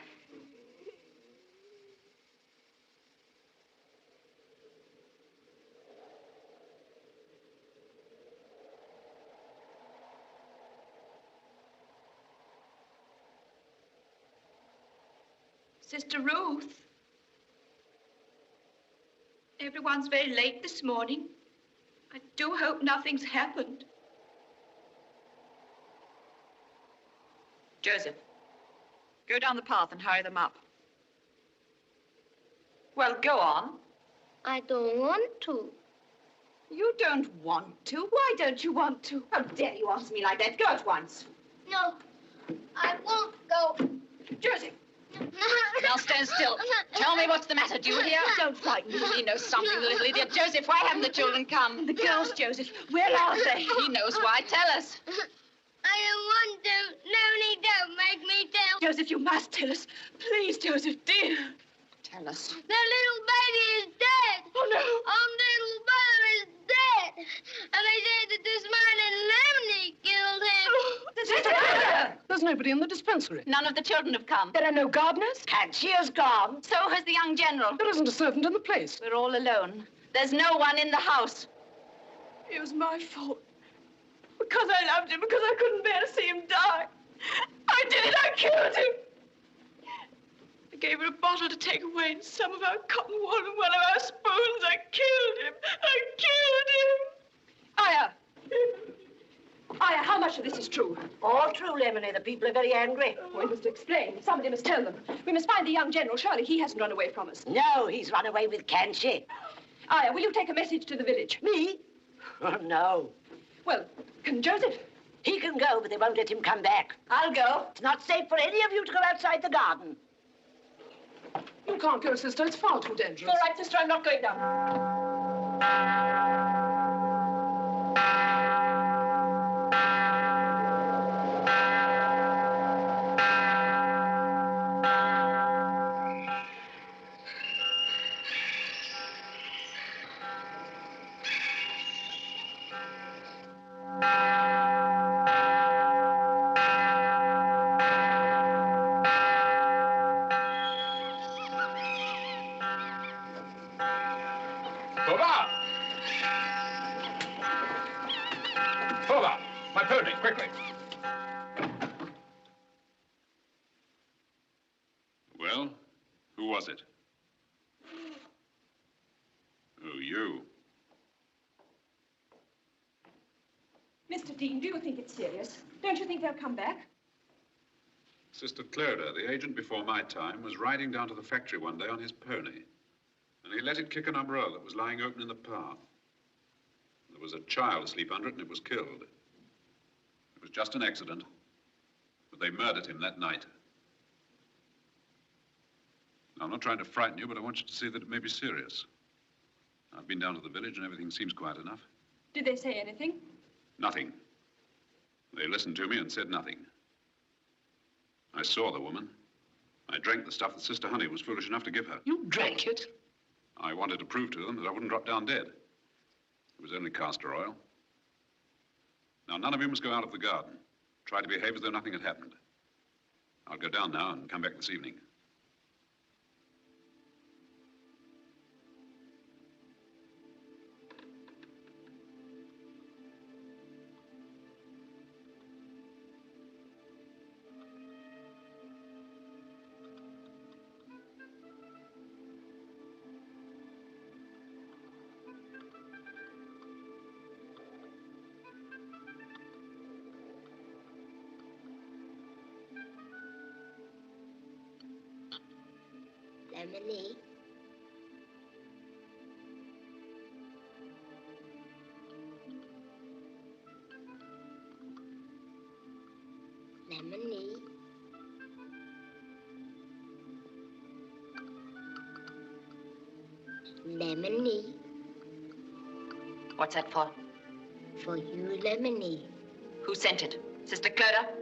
Sister Ruth. Everyone's very late this morning. I do hope nothing's happened. Joseph, go down the path and hurry them up. Well, go on. I don't want to. You don't want to? Why don't you want to? How dare you ask me like that? Go at once. No, I won't go. Joseph! Now stand still. Tell me what's the matter. Do you hear? Don't frighten me. He knows something, the little idiot. Joseph, why haven't the children come? The girls, Joseph. Where are they? He knows why. Tell us. I don't want to. Lemony, don't make me tell. Joseph, you must tell us. Please, Joseph, dear. Tell us. The little baby is dead. Oh, no. Little brother is dead. And they say that this man and Lemony killed him. There's nobody in the dispensary. None of the children have come. There are no gardeners? Canchia's gone. So has the young general. There isn't a servant in the place. We're all alone. There's no one in the house. It was my fault. Because I loved him, because I couldn't bear to see him die. I did it. I killed him. I gave her a bottle to take away and some of our cotton wool and one of our spoons. I killed him. Aya! Aya, how much of this is true? All true, Lemony. The people are very angry. We must explain. Somebody must tell them. We must find the young general. Surely he hasn't run away from us. No, he's run away with Canchi. Aya, will you take a message to the village? Me? Oh, no. Well, can Joseph? He can go, but they won't let him come back. I'll go. It's not safe for any of you to go outside the garden. You can't go, sister. It's far too dangerous. All right, sister, I'm not going down. quickly. Well, who was it? Oh, you. Mr. Dean, do you think it's serious? Don't you think they'll come back? Sister Clodagh, the agent before my time, was riding down to the factory one day on his pony. And he let it kick an umbrella that was lying open in the path. There was a child asleep under it, and it was killed. It was just an accident. But they murdered him that night. Now, I'm not trying to frighten you, but I want you to see that it may be serious. I've been down to the village, and everything seems quiet enough. Did they say anything? Nothing. They listened to me and said nothing. I saw the woman. I drank the stuff that Sister Honey was foolish enough to give her. You drank it? I wanted to prove to them that I wouldn't drop down dead. It was only castor oil. Now, none of you must go out of the garden. Try to behave as though nothing had happened. I'll go down now and come back this evening. Emily. Lemony. Lemony. What's that for? For you, Lemony. Who sent it? Sister Clodagh?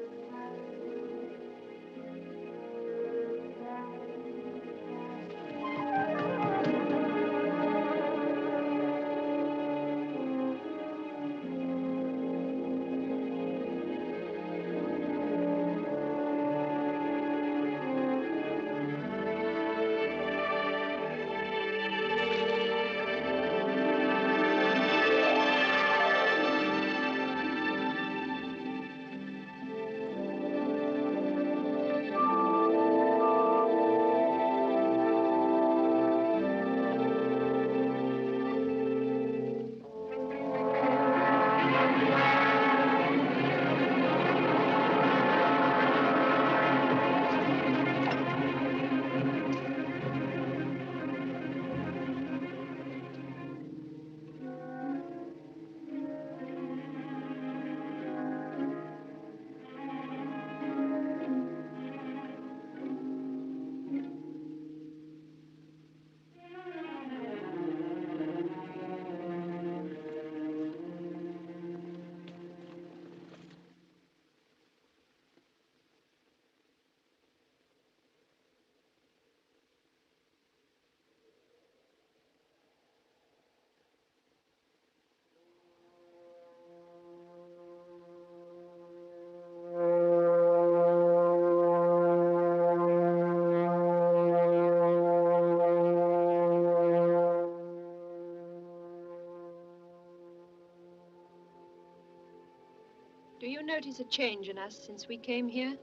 Do you notice a change in us since we came here?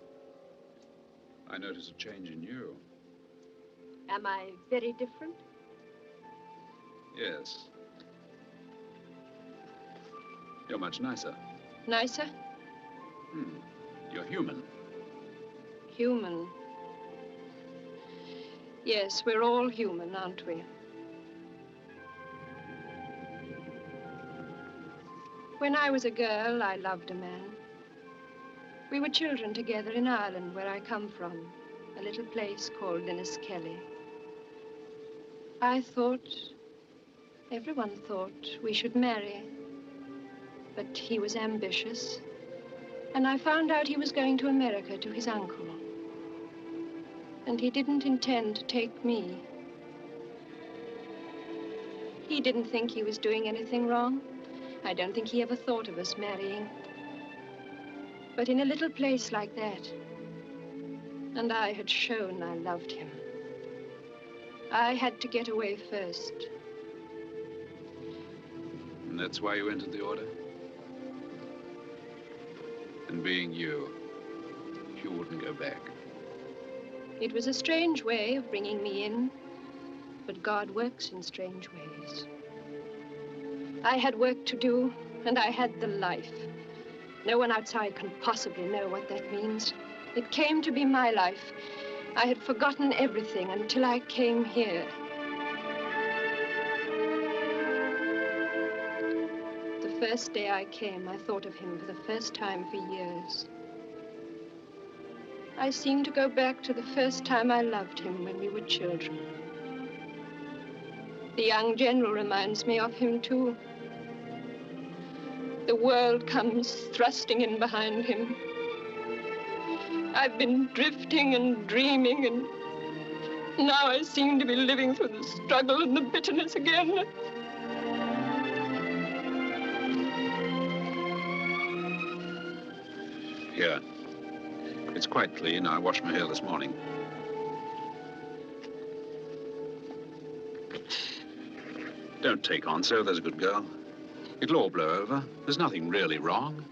I notice a change in you. Am I very different? Yes. You're much nicer. Nicer? You're human. Human. Yes, we're all human, aren't we? When I was a girl, I loved a man. We were children together in Ireland, where I come from, a little place called Inniskelly. I thought, everyone thought, we should marry. But he was ambitious, and I found out he was going to America to his uncle. And he didn't intend to take me. He didn't think he was doing anything wrong. I don't think he ever thought of us marrying. But in a little place like that, and I had shown I loved him, I had to get away first. And that's why you entered the order? And being you wouldn't go back. It was a strange way of bringing me in, but God works in strange ways. I had work to do, and I had the life. No one outside can possibly know what that means. It came to be my life. I had forgotten everything until I came here. The first day I came, I thought of him for the first time for years. I seem to go back to the first time I loved him when we were children. The young general reminds me of him, too. The world comes thrusting in behind him. I've been drifting and dreaming, and now I seem to be living through the struggle and the bitterness again. Here. It's quite clean. I washed my hair this morning. Don't take on so, there's a good girl. It'll all blow over. There's nothing really wrong.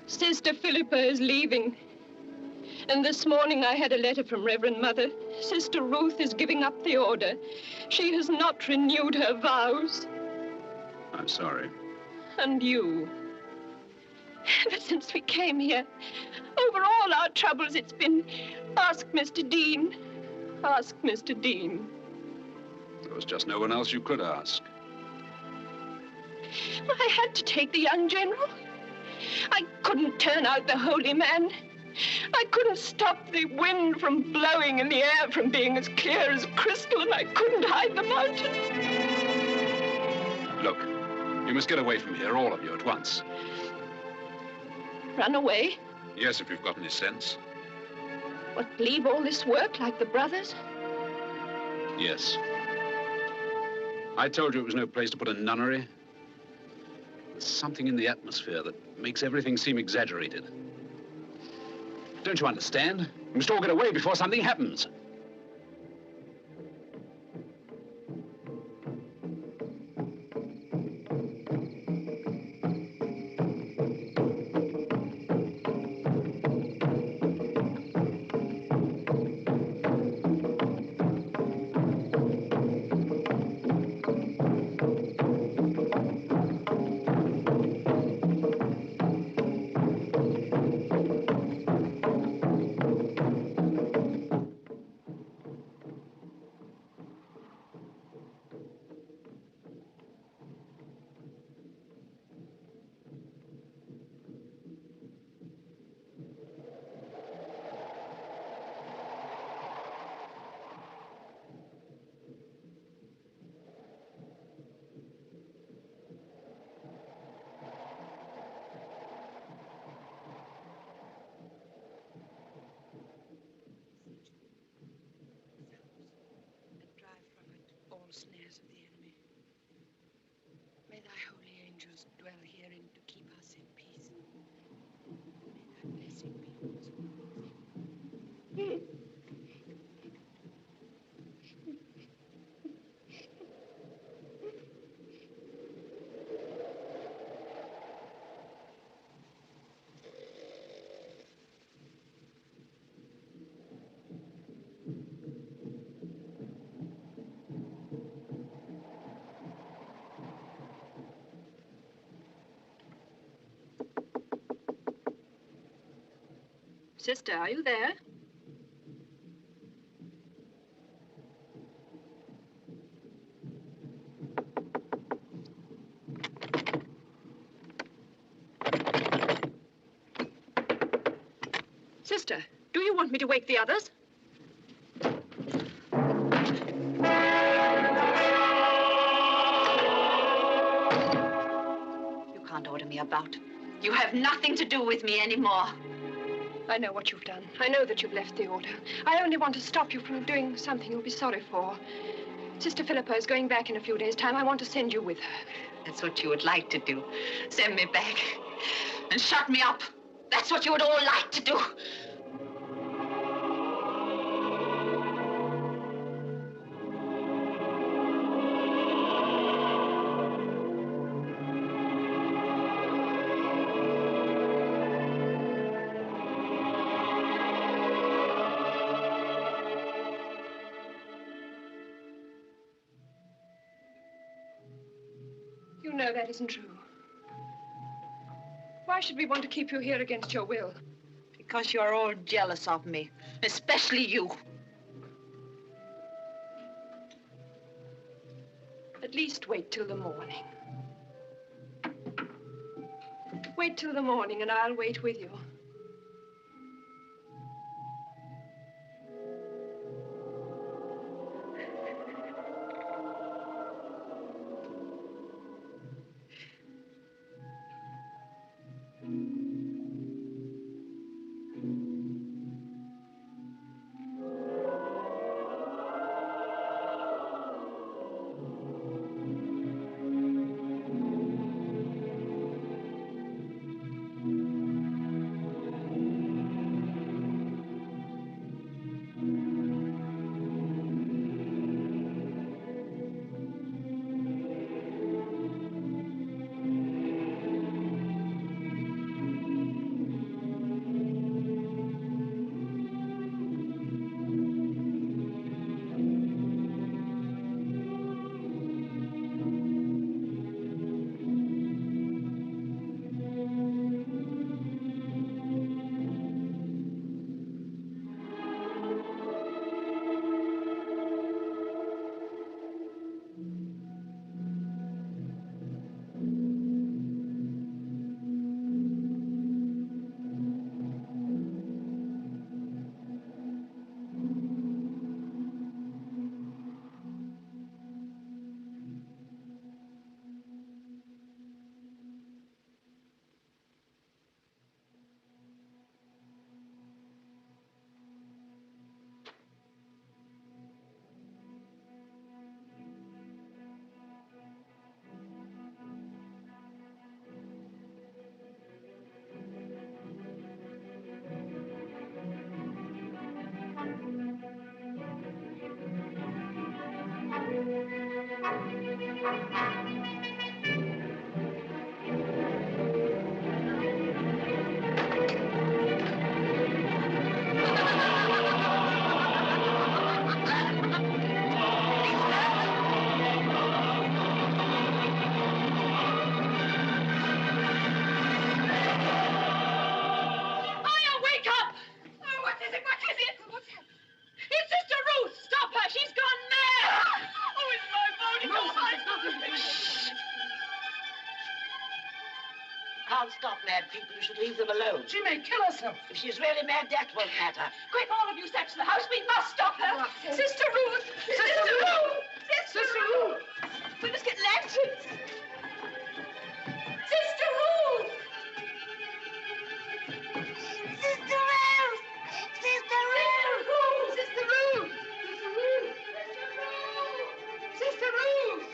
Sister Philippa is leaving. And this morning I had a letter from Reverend Mother. Sister Ruth is giving up the order. She has not renewed her vows. I'm sorry. And you. Ever since we came here, over all our troubles, it's been, ask Mr. Dean. Ask Mr. Dean. There was just no one else you could ask. I had to take the young general. I couldn't turn out the holy man. I couldn't stop the wind from blowing and the air from being as clear as crystal, and I couldn't hide the mountains. Look, you must get away from here, all of you, at once. Run away? Yes, if you've got any sense. What, leave all this work like the brothers? Yes. I told you it was no place to put a nunnery. There's something in the atmosphere that makes everything seem exaggerated. Don't you understand? You must all get away before something happens. Snares of the enemy. May thy holy angels dwell herein to keep us in peace. May thy blessing be with us always. Sister, are you there? Sister, do you want me to wake the others? You can't order me about. You have nothing to do with me anymore. I know what you've done. I know that you've left the order. I only want to stop you from doing something you'll be sorry for. Sister Philippa is going back in a few days' time. I want to send you with her. That's what you would like to do. Send me back and shut me up. That's what you would all like to do. know that isn't true. Why should we want to keep you here against your will? Because you're all jealous of me, especially you. At least wait till the morning. Wait till the morning and I'll wait with you. Can't stop mad people. You should leave them alone. She may kill herself. If she's really mad, that won't matter. Quick, all of you, search the house. We must stop her. Sister Ruth! Sister Ruth! Sister Ruth! We must get lanterns. Sister Ruth! Sister Ruth! Sister Ruth! Sister Ruth! Sister Ruth!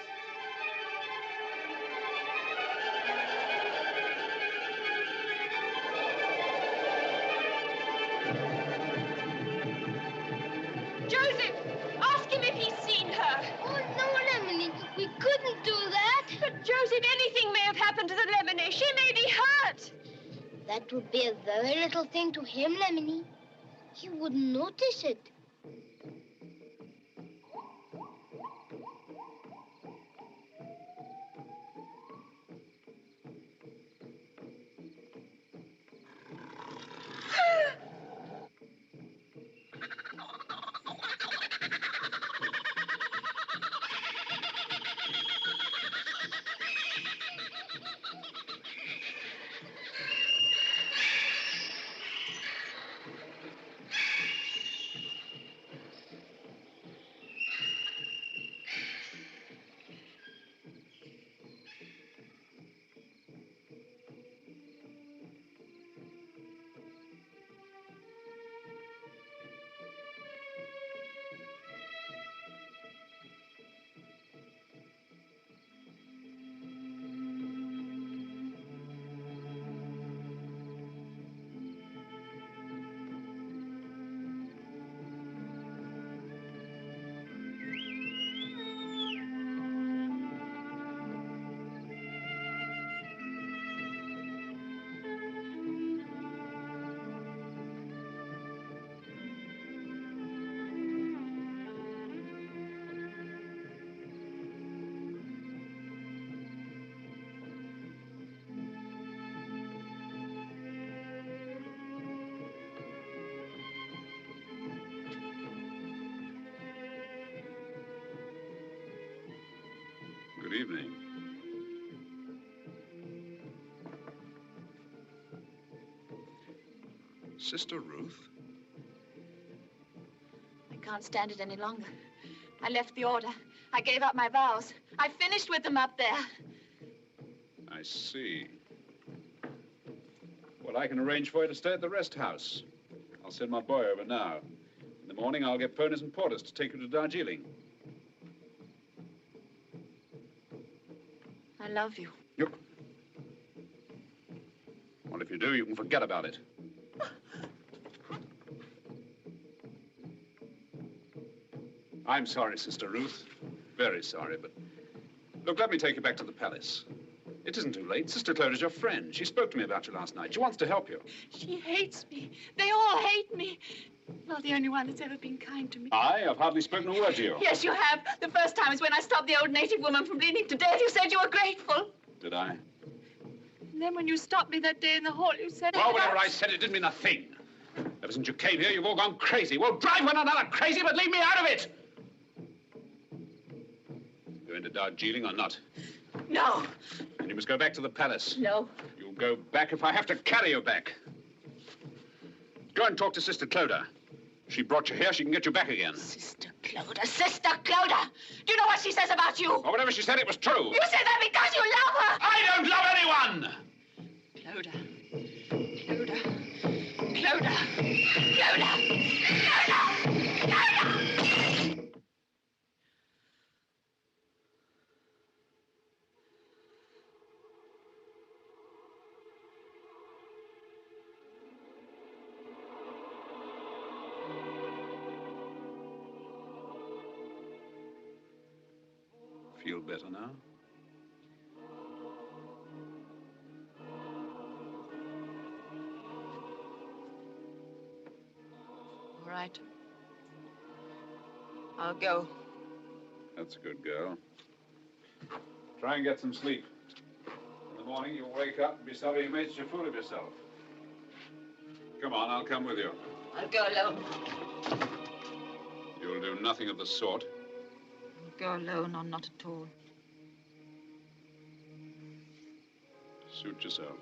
Joseph, ask him if he's seen her. Oh, no, Lemony. We couldn't do that. But, Joseph, anything may have happened to the Lemony. She may be hurt. That would be a very little thing to him, Lemony. He wouldn't notice it. Good evening. Sister Ruth? I can't stand it any longer. I left the order. I gave up my vows. I finished with them up there. I see. Well, I can arrange for you to stay at the rest house. I'll send my boy over now. In the morning, I'll get ponies and porters to take you to Darjeeling. I love you. Well, if you do, you can forget about it. I'm sorry, Sister Ruth. Very sorry, but... Look, let me take you back to the palace. It isn't too late. Sister Cloda's your friend. She spoke to me about you last night. She wants to help you. She hates me. They all hate me. You're the only one that's ever been kind to me. I've hardly spoken a word to you. Yes, you have. The first time is when I stopped the old native woman from bleeding to death. You said you were grateful. Did I? And then when you stopped me that day in the hall, you said... Well, whatever I said, it didn't mean a thing. Ever since you came here, you've all gone crazy. Well, drive one another crazy, but leave me out of it. Going to Darjeeling or not? No. Then you must go back to the palace. No. You'll go back if I have to carry you back. Go and talk to Sister Cloda. She brought you here. She can get you back again. Sister Cloda. Sister Cloda! Do you know what she says about you? Or whatever she said, it was true. You said that because you love her! I don't love anyone! Cloda. Cloda. Cloda. Cloda. Cloda. Cloda! Feel better now? All right. I'll go. That's a good girl. Try and get some sleep. In the morning, you'll wake up and be sorry you made such a fool of yourself. Come on, I'll come with you. I'll go alone. You'll do nothing of the sort. Go alone or not at all. Suit yourself.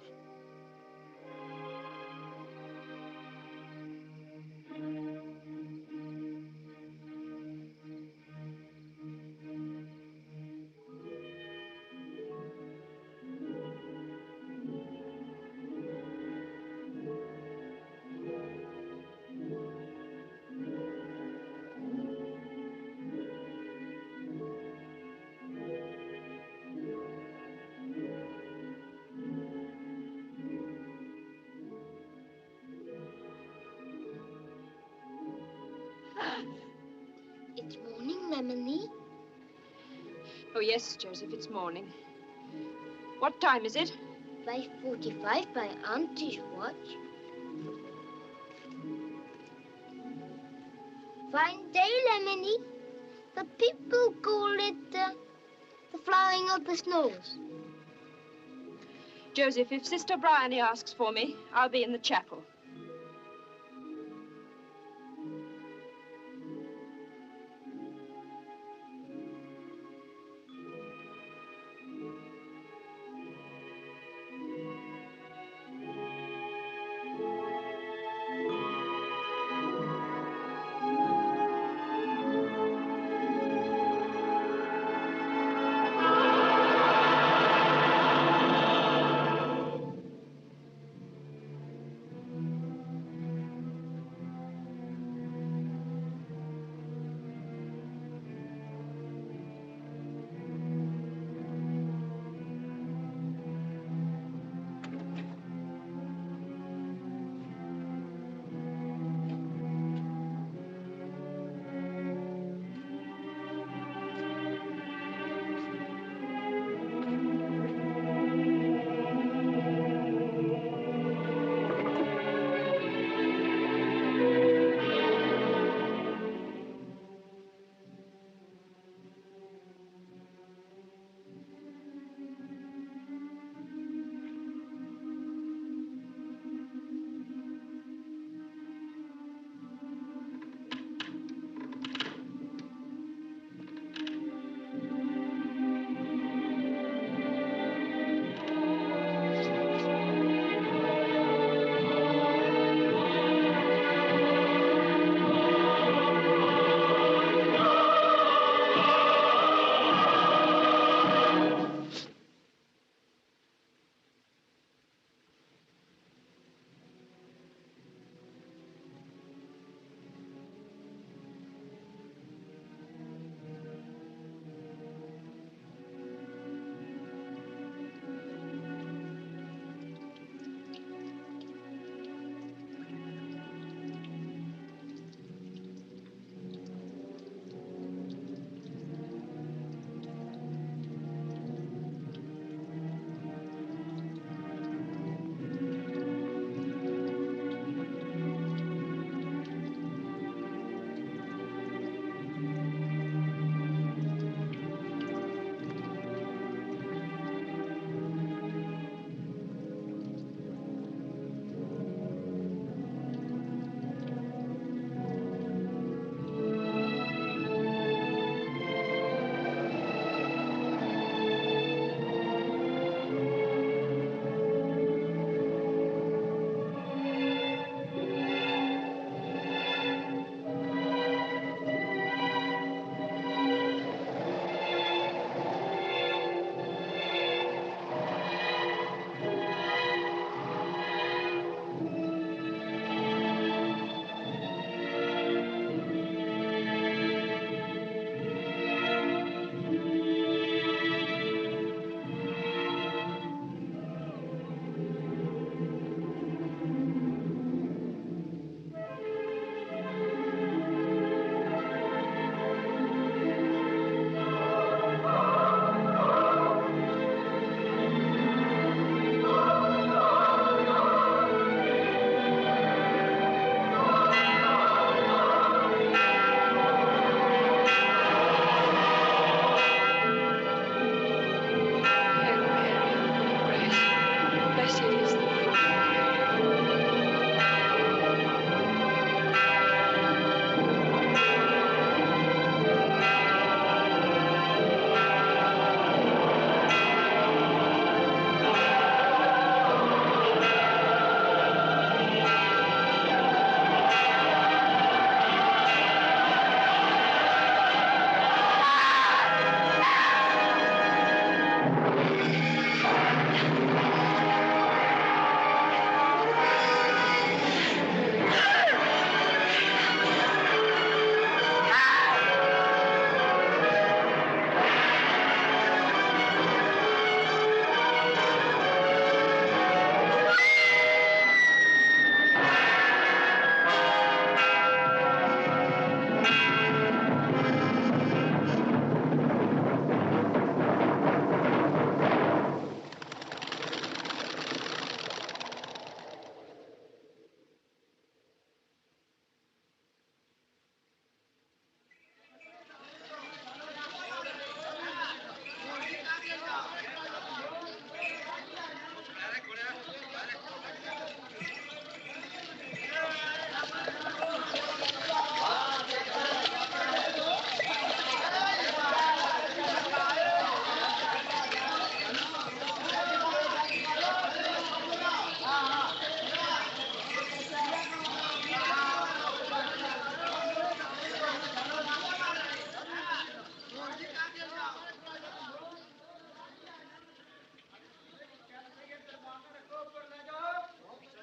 It's morning, Lemony. Oh, yes, Joseph, it's morning. What time is it? 5:45 by Auntie's watch. Fine day, Lemony. The people call it the flying of the snows. Joseph, if Sister Bryony asks for me, I'll be in the chapel.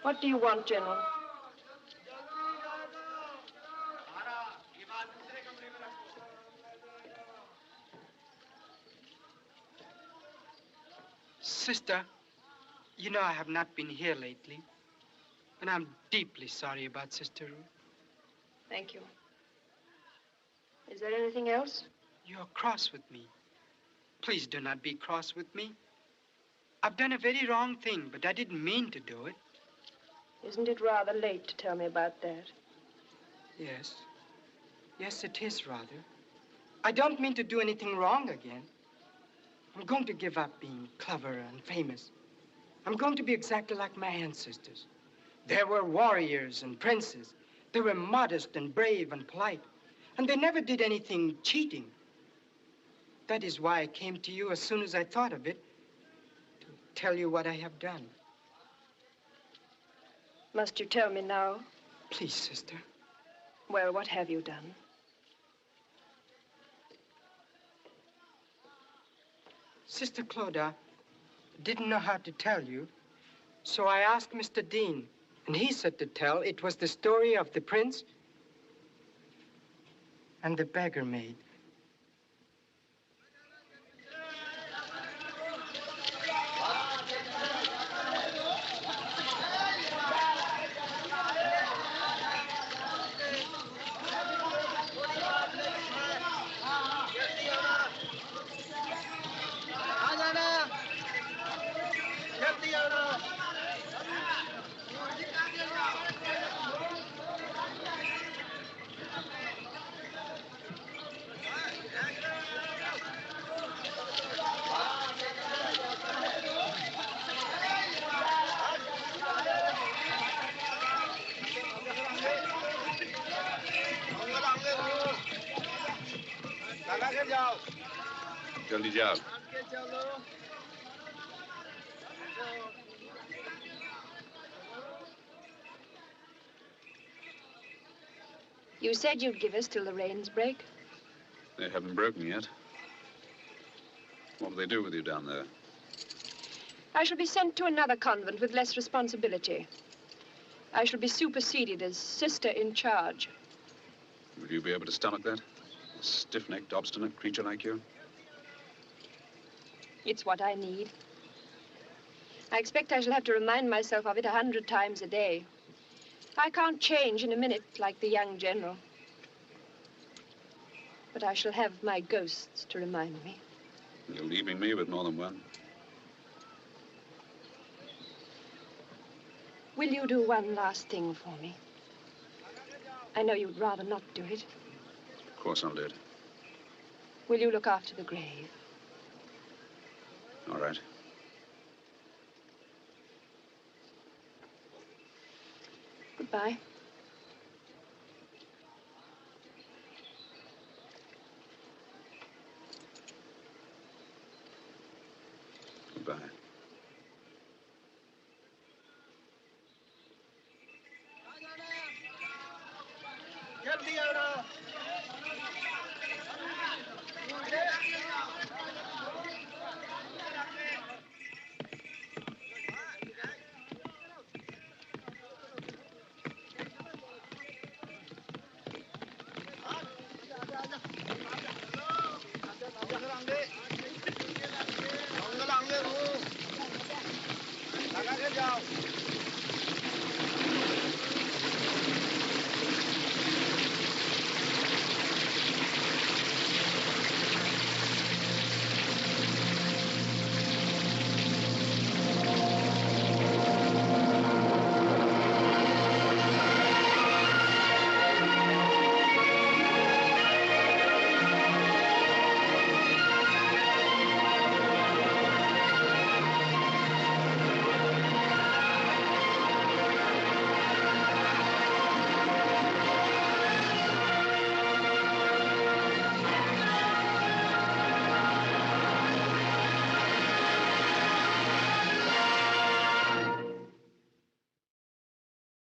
What do you want, General? Sister, you know I have not been here lately. And I'm deeply sorry about Sister Ruth. Thank you. Is there anything else? You're cross with me. Please do not be cross with me. I've done a very wrong thing, but I didn't mean to do it. Isn't it rather late to tell me about that? Yes. Yes, it is rather. I don't mean to do anything wrong again. I'm going to give up being clever and famous. I'm going to be exactly like my ancestors. They were warriors and princes. They were modest and brave and polite. And they never did anything cheating. That is why I came to you as soon as I thought of it, to tell you what I have done. Must you tell me now? Please, sister. Well, what have you done? Sister Clodagh didn't know how to tell you, so I asked Mr. Dean, and he said to tell it was the story of the prince and the beggar maid. जल्दी जाओ। You said you'd give us till the rains break. They haven't broken yet. What will they do with you down there? I shall be sent to another convent with less responsibility. I shall be superseded as sister in charge. Will you be able to stomach that? A stiff-necked, obstinate creature like you? It's what I need. I expect I shall have to remind myself of it 100 times a day. I can't change in a minute like the young general. But I shall have my ghosts to remind me. You're leaving me with more than one. Will you do one last thing for me? I know you'd rather not do it. Of course I'll do it. Will you look after the grave? All right. Goodbye.